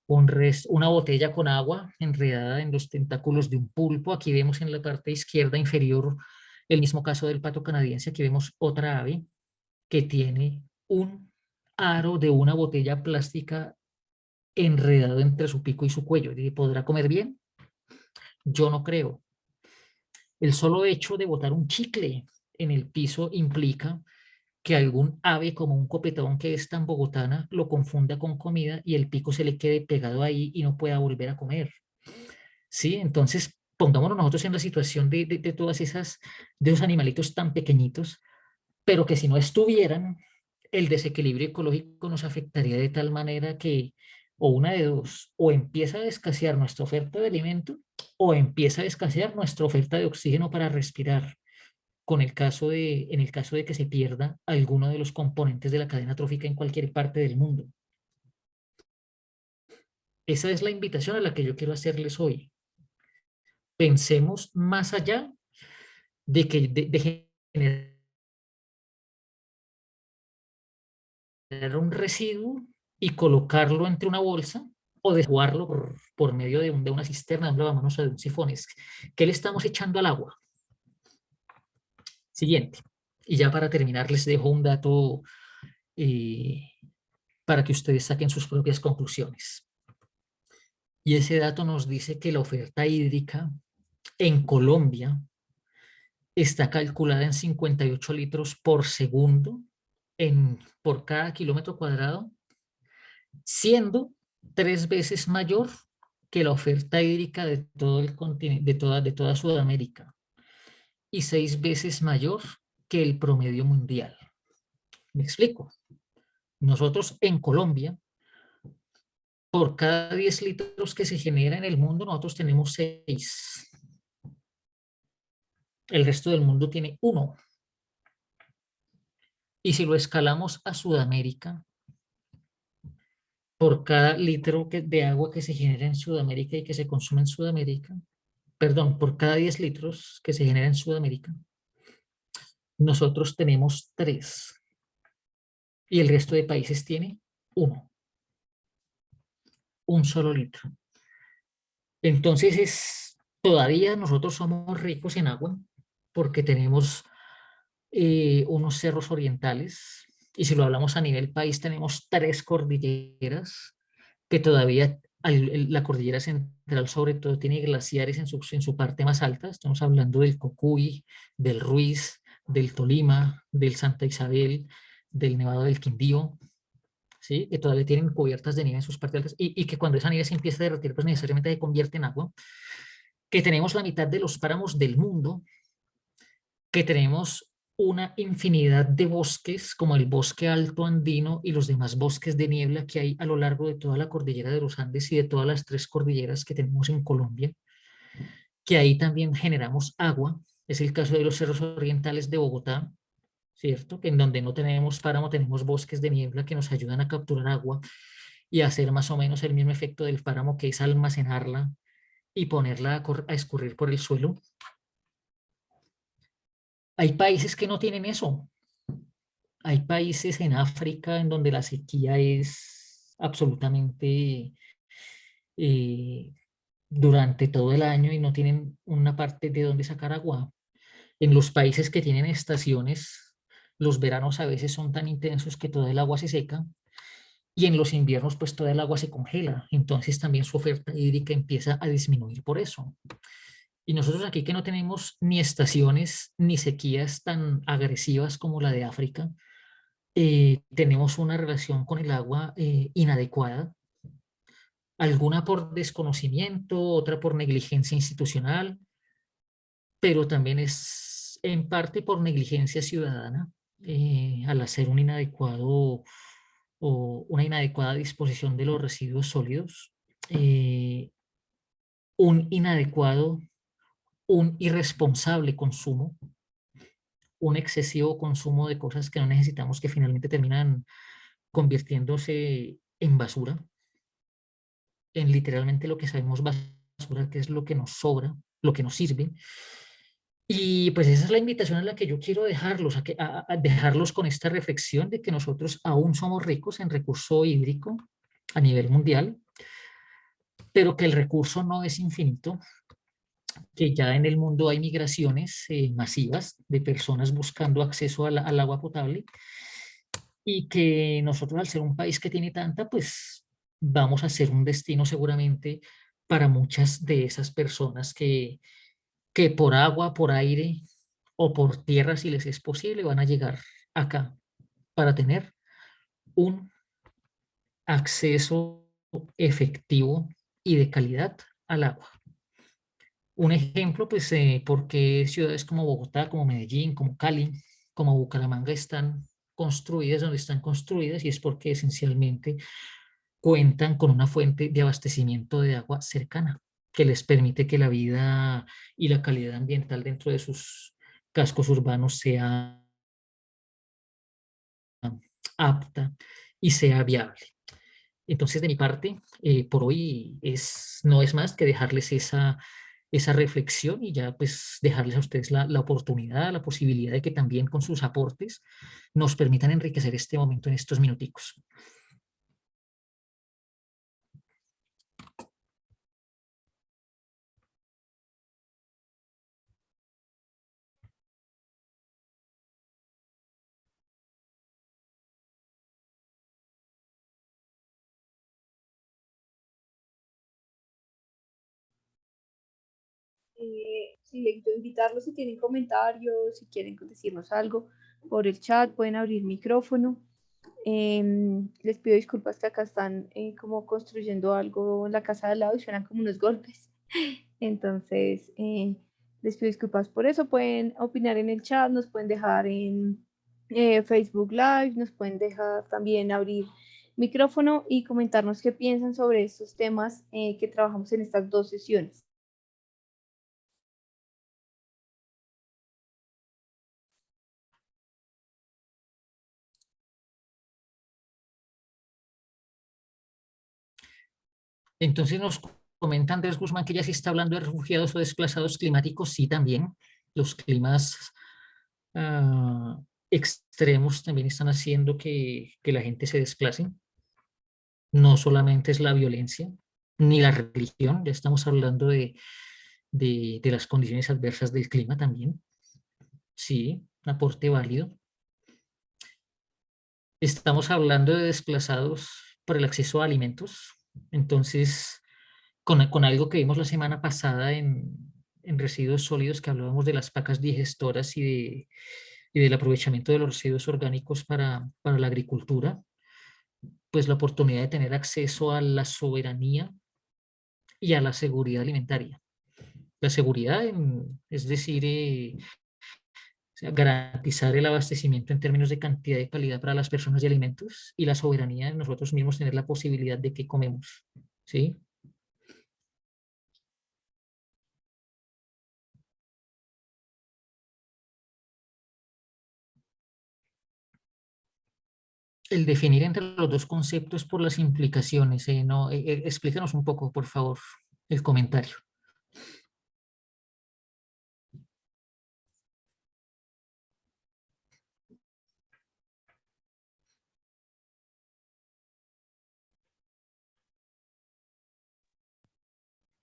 una botella con agua enredada en los tentáculos de un pulpo. Aquí vemos en la parte izquierda inferior el mismo caso del pato canadiense. Aquí vemos otra ave que tiene un aro de una botella plástica enredado entre su pico y su cuello. ¿Y podrá comer bien? Yo no creo. El solo hecho de botar un chicle en el piso implica que algún ave como un copetón que es tan bogotana lo confunda con comida y el pico se le quede pegado ahí y no pueda volver a comer. ¿Sí? Entonces, pongámonos nosotros en la situación de todas esas, de esos animalitos tan pequeñitos, pero que si no estuvieran, el desequilibrio ecológico nos afectaría de tal manera que, o una de dos, o empieza a escasear nuestra oferta de alimento, o empieza a escasear nuestra oferta de oxígeno para respirar, en el caso de que se pierda alguno de los componentes de la cadena trófica en cualquier parte del mundo. Esa es la invitación a la que yo quiero hacerles hoy. Pensemos más allá de que de generar un residuo y colocarlo entre una bolsa o desguardarlo por medio de una cisterna, de un lavamanos o de un sifón. ¿Qué le estamos echando al agua? Siguiente. Y ya para terminar les dejo un dato para que ustedes saquen sus propias conclusiones. Y ese dato nos dice que la oferta hídrica en Colombia está calculada en 58 litros por segundo por cada kilómetro cuadrado, siendo 3 veces mayor que la oferta hídrica de todo el continente, de toda Sudamérica, y 6 veces mayor que el promedio mundial. Me explico. Nosotros en Colombia, por cada 10 litros que se genera en el mundo, nosotros tenemos 6. El resto del mundo tiene 1. Y si lo escalamos a Sudamérica, por cada litro de agua que se genera en Sudamérica y que se consume en Sudamérica, perdón, por cada 10 litros que se genera en Sudamérica, nosotros tenemos 3 y el resto de países tiene 1, un solo litro. Entonces, todavía nosotros somos ricos en agua porque tenemos unos cerros orientales, y si lo hablamos a nivel país, tenemos 3 cordilleras que todavía, la cordillera central sobre todo tiene glaciares en su parte más alta. Estamos hablando del Cocuy, del Ruiz, del Tolima, del Santa Isabel, del Nevado del Quindío, ¿sí? Que todavía tienen cubiertas de nieve en sus partes altas, y que cuando esa nieve se empieza a derretir, pues necesariamente se convierte en agua. Que tenemos la mitad de los páramos del mundo, que tenemos una infinidad de bosques, como el bosque alto andino y los demás bosques de niebla que hay a lo largo de toda la cordillera de los Andes y de todas las 3 cordilleras que tenemos en Colombia, que ahí también generamos agua. Es el caso de los cerros orientales de Bogotá, ¿cierto? Que en donde no tenemos páramo, tenemos bosques de niebla que nos ayudan a capturar agua y a hacer más o menos el mismo efecto del páramo, que es almacenarla y ponerla a escurrir por el suelo. Hay países que no tienen eso. Hay países en África en donde la sequía es absolutamente eh, durante todo el año y no tienen una parte de donde sacar agua. En los países que tienen estaciones, los veranos a veces son tan intensos que toda el agua se seca, y en los inviernos pues toda el agua se congela. Entonces también su oferta hídrica empieza a disminuir por eso. Y nosotros aquí, que no tenemos ni estaciones ni sequías tan agresivas como la de África, tenemos una relación con el agua inadecuada, alguna por desconocimiento, otra por negligencia institucional, pero también es en parte por negligencia ciudadana, al hacer un inadecuado o una inadecuada disposición de los residuos sólidos, un inadecuado, un irresponsable consumo, un excesivo consumo de cosas que no necesitamos, que finalmente terminan convirtiéndose en basura, en literalmente lo que sabemos basura, que es lo que nos sobra, lo que nos sirve. Y pues esa es la invitación a la que yo quiero dejarlos, a dejarlos con esta reflexión de que nosotros aún somos ricos en recurso hídrico a nivel mundial, pero que el recurso no es infinito, que ya en el mundo hay migraciones masivas de personas buscando acceso al agua potable, y que nosotros, al ser un país que tiene tanta, pues vamos a ser un destino seguramente para muchas de esas personas que por agua, por aire o por tierra, si les es posible, van a llegar acá para tener un acceso efectivo y de calidad al agua. Un ejemplo, pues, porque ciudades como Bogotá, como Medellín, como Cali, como Bucaramanga están construidas donde están construidas, y es porque esencialmente cuentan con una fuente de abastecimiento de agua cercana, que les permite que la vida y la calidad ambiental dentro de sus cascos urbanos sea apta y sea viable. Entonces, de mi parte, por hoy no es más que dejarles esa reflexión, y ya pues dejarles a ustedes la oportunidad, la posibilidad de que también con sus aportes nos permitan enriquecer este momento en estos minuticos. Sí, yo invitarlos si tienen comentarios, si quieren decirnos algo por el chat, pueden abrir micrófono. Les pido disculpas que acá están como construyendo algo en la casa de al lado y suenan como unos golpes. Entonces, les pido disculpas por eso. Pueden opinar en el chat, nos pueden dejar en Facebook Live, nos pueden dejar también abrir micrófono y comentarnos qué piensan sobre estos temas que trabajamos en estas 2 sesiones. Entonces nos comenta Andrés Guzmán que ya se está hablando de refugiados o desplazados climáticos. Sí, también. Los climas extremos también están haciendo que la gente se desplace. No solamente es la violencia, ni la religión, ya estamos hablando de las condiciones adversas del clima también. Sí, un aporte válido. Estamos hablando de desplazados por el acceso a alimentos. Entonces, con algo que vimos la semana pasada en residuos sólidos, que hablábamos de las pacas digestoras y del aprovechamiento de los residuos orgánicos para la agricultura, pues la oportunidad de tener acceso a la soberanía y a la seguridad alimentaria. La seguridad, es decir, o sea, garantizar el abastecimiento en términos de cantidad y calidad para las personas y alimentos, y la soberanía de nosotros mismos tener la posibilidad de qué comemos, ¿sí? El definir entre los dos conceptos por las implicaciones, no, explícanos un poco, por favor, el comentario.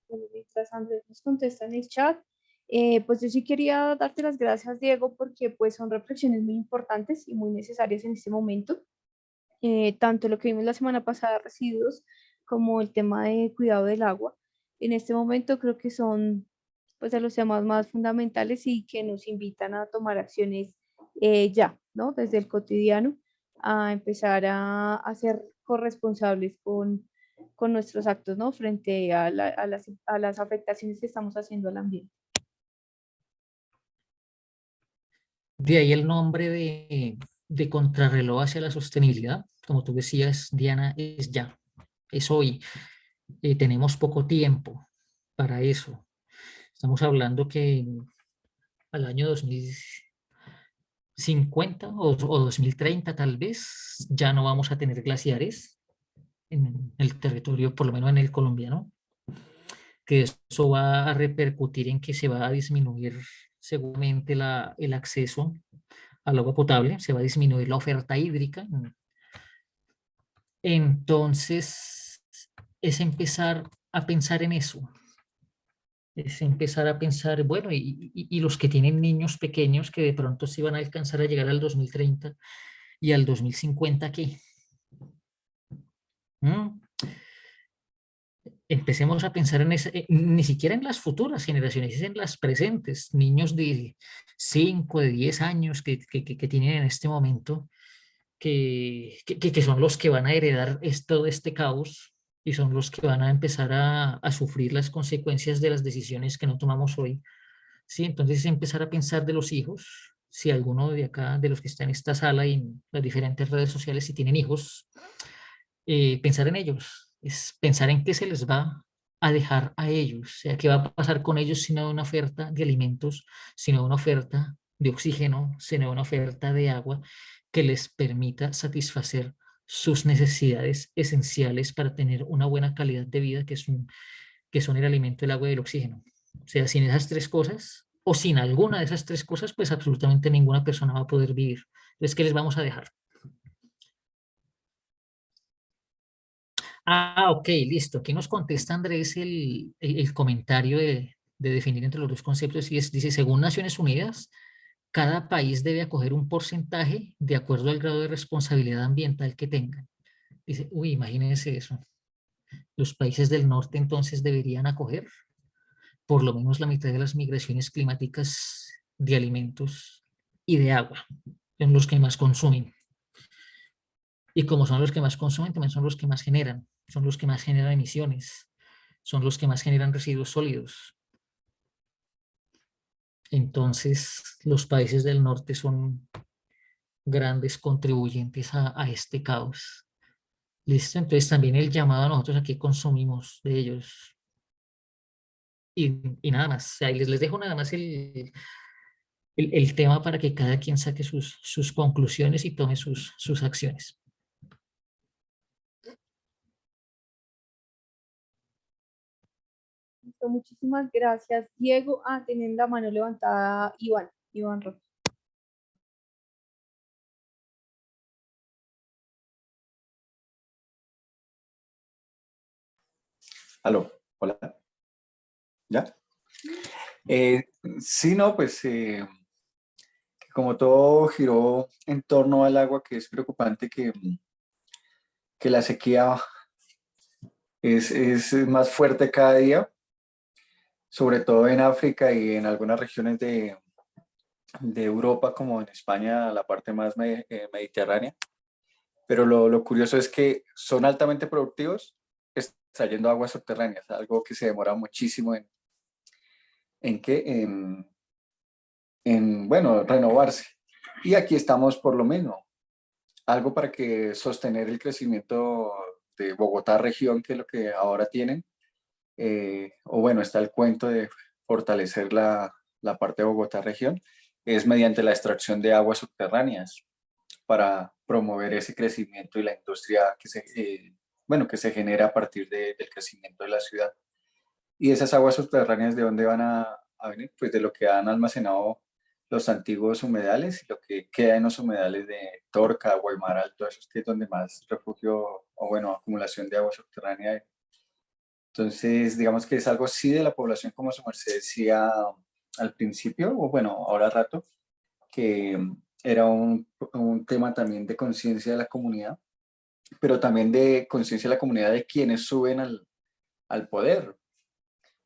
Bueno, mientras Andrés nos contesta en el chat, pues yo sí quería darte las gracias, Diego, porque pues son reflexiones muy importantes y muy necesarias en este momento. Tanto lo que vimos la semana pasada, residuos, como el tema de cuidado del agua. En este momento creo que son pues de los temas más fundamentales y que nos invitan a tomar acciones ya, ¿no? Desde el cotidiano, a empezar a ser corresponsables con nuestros actos, ¿no? Frente a las afectaciones que estamos haciendo al ambiente. De ahí el nombre de contrarreloj hacia la sostenibilidad. Como tú decías, Diana, es ya, es hoy. Tenemos poco tiempo para eso. Estamos hablando que al año 2050 o 2030 tal vez ya no vamos a tener glaciares en el territorio, por lo menos en el colombiano, que eso va a repercutir en que se va a disminuir seguramente el acceso al agua potable, se va a disminuir la oferta hídrica. Entonces, es empezar a pensar en eso, es empezar a pensar, bueno, y los que tienen niños pequeños que de pronto sí van a alcanzar a llegar al 2030 y al 2050, ¿qué? ¿Mm? Empecemos a pensar en ni siquiera en las futuras generaciones, es en las presentes, niños de 5 de 10 años que tienen en este momento, que son los que van a heredar todo este caos y son los que van a empezar a sufrir las consecuencias de las decisiones que no tomamos hoy. Sí, entonces empezar a pensar de los hijos, si alguno de acá, de los que están en esta sala y en las diferentes redes sociales, si tienen hijos, pensar en ellos, es pensar en qué se les va a dejar a ellos, o sea, qué va a pasar con ellos si no hay una oferta de alimentos, si no hay una oferta de oxígeno, si no hay una oferta de agua que les permita satisfacer sus necesidades esenciales para tener una buena calidad de vida, que son el alimento, el agua y el oxígeno. O sea, sin esas 3 cosas, o sin alguna de esas 3 cosas, pues absolutamente ninguna persona va a poder vivir. Entonces, ¿qué les vamos a dejar? Ah, ok, listo. Aquí nos contesta Andrés el comentario de definir entre los dos conceptos y dice, según Naciones Unidas, cada país debe acoger un porcentaje de acuerdo al grado de responsabilidad ambiental que tengan. Dice, uy, imagínense eso. Los países del norte entonces deberían acoger por lo menos la mitad de las migraciones climáticas de alimentos y de agua, en los que más consumen. Y como son los que más consumen, también son los que más generan, son los que más generan emisiones, son los que más generan residuos sólidos. Entonces, los países del norte son grandes contribuyentes a este caos. ¿Listo? Entonces, también el llamado a nosotros aquí consumimos de ellos. Y nada más. O sea, les dejo nada más el tema para que cada quien saque sus conclusiones y tome sus acciones. Listo, muchísimas gracias, Diego. Tienen la mano levantada Iván Rojas. Aló, hola. ¿Ya? Sí, no, pues como todo giró en torno al agua, que es preocupante que la sequía es más fuerte cada día, sobre todo en África y en algunas regiones de Europa, como en España, la parte más mediterránea. Pero lo curioso es que son altamente productivos extrayendo aguas subterráneas, algo que se demora muchísimo en qué, en, bueno, renovarse. Y aquí estamos por lo menos, algo para que sostener el crecimiento de Bogotá región, que es lo que ahora tienen, o bueno, está el cuento de fortalecer la parte de Bogotá región, es mediante la extracción de aguas subterráneas para promover ese crecimiento y la industria bueno, que se genera a partir del crecimiento de la ciudad. Y esas aguas subterráneas, ¿de dónde van a venir? Pues de lo que han almacenado los antiguos humedales y lo que queda en los humedales de Torca, Guaymaral, todos esos que es donde más refugio o bueno, acumulación de agua subterránea hay. Entonces, digamos que es algo sí de la población, como su merced decía al principio, o bueno, ahora rato, que era un tema también de conciencia de la comunidad, pero también de conciencia de la comunidad de quienes suben al poder,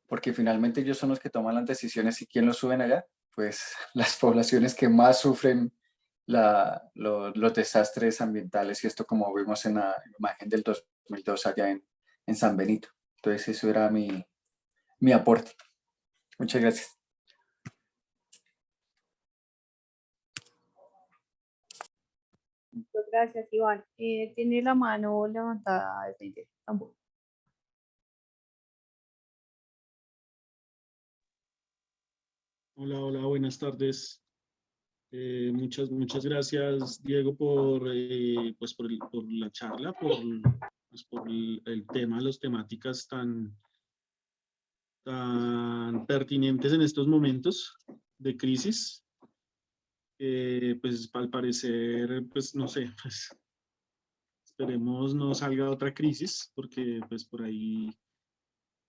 porque finalmente ellos son los que toman las decisiones y quién los suben allá, pues las poblaciones que más sufren los desastres ambientales y esto como vimos en la imagen del 2002 allá en San Benito. Entonces eso era mi aporte. Muchas gracias. Muchas gracias, Iván. Tiene la mano levantada desde Estambul. Hola, hola, buenas tardes. Muchas gracias, Diego, pues por la charla, por el tema, las temáticas tan pertinentes en estos momentos de crisis. Pues al parecer, pues no sé, pues esperemos no salga otra crisis, porque pues por ahí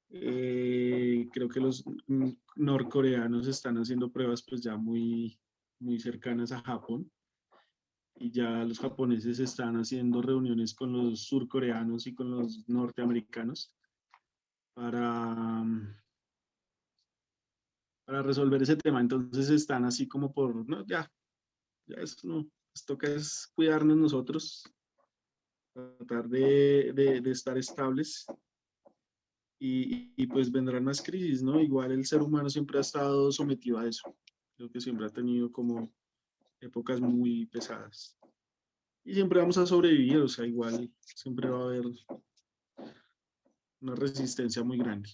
creo que los norcoreanos están haciendo pruebas pues ya muy cercanas a Japón, y ya los japoneses están haciendo reuniones con los surcoreanos y con los norteamericanos para, para resolver ese tema. Entonces están así como por, no, ya eso no, nos toca es cuidarnos nosotros, tratar de estar estables. Y pues vendrán más crisis, ¿no? Igual el ser humano siempre ha estado sometido a eso. Creo que siempre ha tenido como épocas muy pesadas. Y siempre vamos a sobrevivir, o sea, igual siempre va a haber una resistencia muy grande.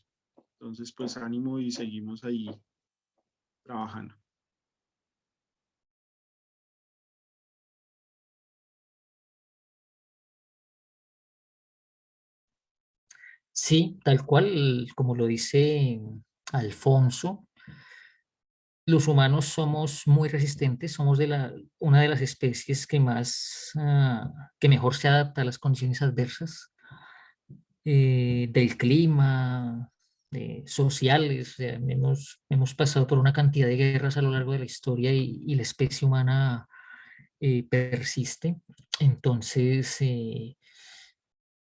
Entonces, pues ánimo y seguimos ahí trabajando. Sí, tal cual, como lo dice Alfonso, los humanos somos muy resistentes, somos una de las especies que mejor se adapta a las condiciones adversas del clima, sociales. O sea, hemos pasado por una cantidad de guerras a lo largo de la historia y la especie humana persiste. Entonces,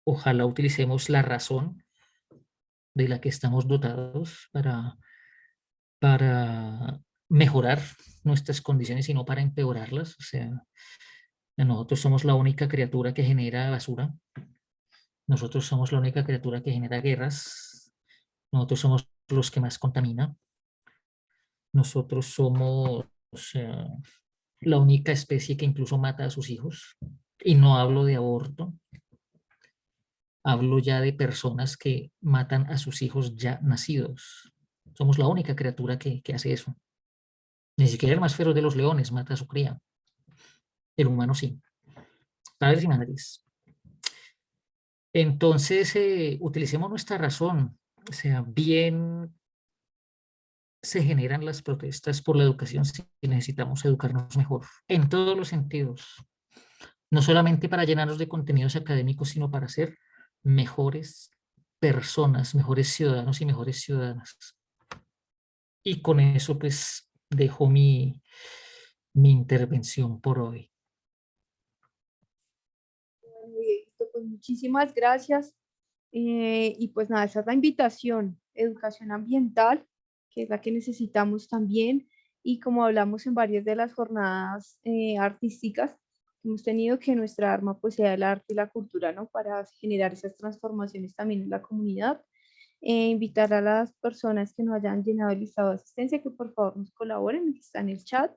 ojalá utilicemos la razón de la que estamos dotados para mejorar nuestras condiciones y no para empeorarlas. O sea, Nosotros somos la única criatura que genera basura. Nosotros somos la única criatura que genera guerras. Nosotros somos los que más contamina. Nosotros somos la única especie que incluso mata a sus hijos. Y no hablo de aborto. Hablo ya de personas que matan a sus hijos ya nacidos. Somos la única criatura que hace eso. Ni siquiera el más feroz de los leones mata a su cría. El humano sí. Padres y madres. Entonces, utilicemos nuestra razón. O sea, bien se generan las protestas por la educación si necesitamos educarnos mejor, en todos los sentidos. No solamente para llenarnos de contenidos académicos, sino para ser mejores personas, mejores ciudadanos y mejores ciudadanas. Y con eso, pues, dejo mi intervención por hoy. Bueno, Dieguito, pues muchísimas gracias. Y pues nada, esa es la invitación, educación ambiental, que es la que necesitamos también. Y como hablamos en varias de las jornadas artísticas, hemos tenido que nuestra arma pues sea el arte y la cultura, ¿no? Para generar esas transformaciones también en la comunidad. Invitar a las personas que no hayan llenado el listado de asistencia que por favor nos colaboren, que está en el chat.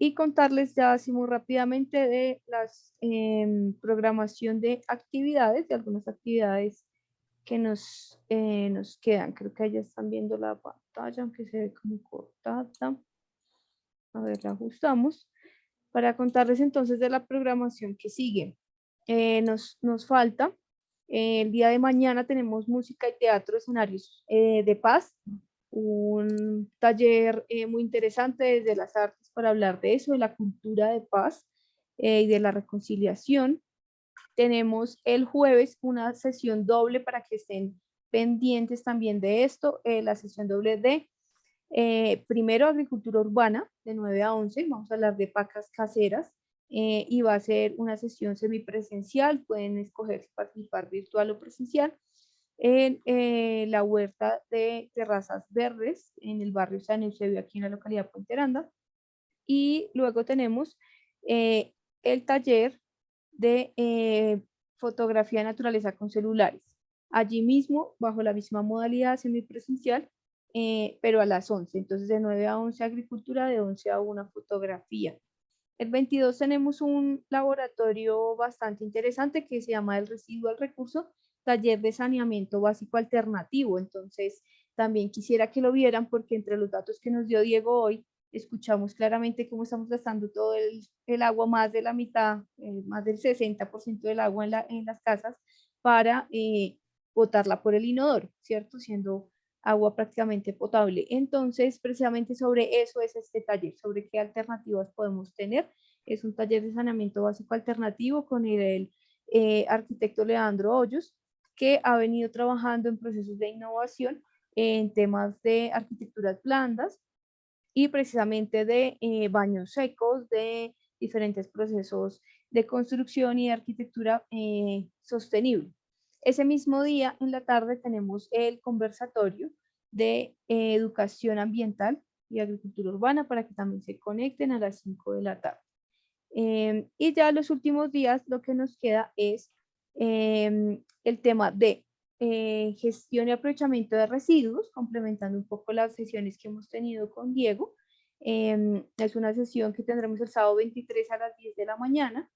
Y contarles ya así muy rápidamente de las programación de actividades, de algunas actividades que nos quedan. Creo que ya están viendo la pantalla, aunque se ve como cortada. A ver, la ajustamos. Para contarles entonces de la programación que sigue. Nos falta, el día de mañana tenemos música y teatro, escenarios de paz, un taller muy interesante desde las artes para hablar de eso, de la cultura de paz y de la reconciliación. Tenemos el jueves una sesión doble para que estén pendientes también de esto, la sesión doble de primero agricultura urbana de 9 a 11, vamos a hablar de pacas caseras y va a ser una sesión semipresencial, pueden escoger si participar virtual o presencial en la huerta de terrazas verdes en el barrio San Eusebio aquí en la localidad Puente Aranda. Y luego tenemos el taller de fotografía de naturaleza con celulares. Allí mismo, bajo la misma modalidad semipresencial, pero a las 11. Entonces, de 9 a 11 agricultura, de 11 a 1 fotografía. El 22 tenemos un laboratorio bastante interesante que se llama el residuo al recurso, taller de saneamiento básico alternativo. Entonces, también quisiera que lo vieran porque entre los datos que nos dio Diego hoy, escuchamos claramente cómo estamos gastando todo el agua, más de la mitad, más del 60% del agua en las casas para botarla por el inodoro, ¿cierto? Siendo agua prácticamente potable. Entonces, precisamente sobre eso es este taller, sobre qué alternativas podemos tener. Es un taller de saneamiento básico alternativo con el arquitecto Leandro Hoyos, que ha venido trabajando en procesos de innovación en temas de arquitecturas blandas y precisamente de baños secos, de diferentes procesos de construcción y de arquitectura sostenible. Ese mismo día, en la tarde, tenemos el conversatorio de educación ambiental y agricultura urbana para que también se conecten a las 5 de la tarde. Y ya los últimos días lo que nos queda es el tema de gestión y aprovechamiento de residuos, complementando un poco las sesiones que hemos tenido con Diego. Es una sesión que tendremos el sábado 23 a las 10 de la mañana.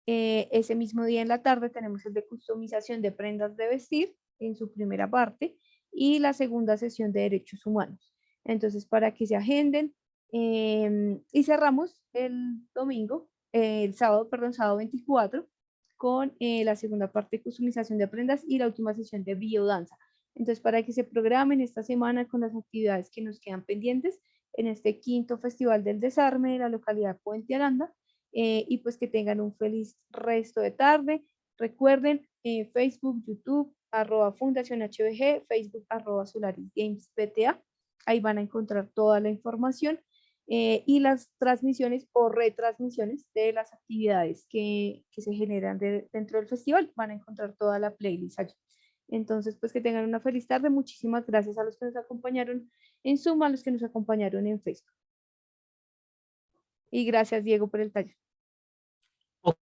Ese mismo día en la tarde tenemos el de customización de prendas de vestir en su primera parte y la segunda sesión de derechos humanos. Entonces, para que se agenden y cerramos el domingo, el sábado, perdón, sábado 24 con la segunda parte de customización de prendas y la última sesión de biodanza. Entonces, para que se programen esta semana con las actividades que nos quedan pendientes en este quinto Festival del Desarme de la localidad de Puente Aranda, y pues que tengan un feliz resto de tarde. Recuerden Facebook, YouTube, @Fundación HBG, Facebook @Solaris Games PTA. Ahí van a encontrar toda la información y las transmisiones o retransmisiones de las actividades que se generan dentro del festival. Van a encontrar toda la playlist allí. Entonces, pues que tengan una feliz tarde. Muchísimas gracias a los que nos acompañaron en Zoom, a los que nos acompañaron en Facebook. Y gracias, Diego, por el taller.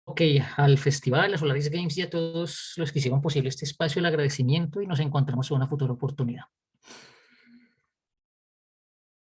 Ok, al festival, a Solaris Games y a todos los que hicieron posible este espacio, el agradecimiento y nos encontramos en una futura oportunidad.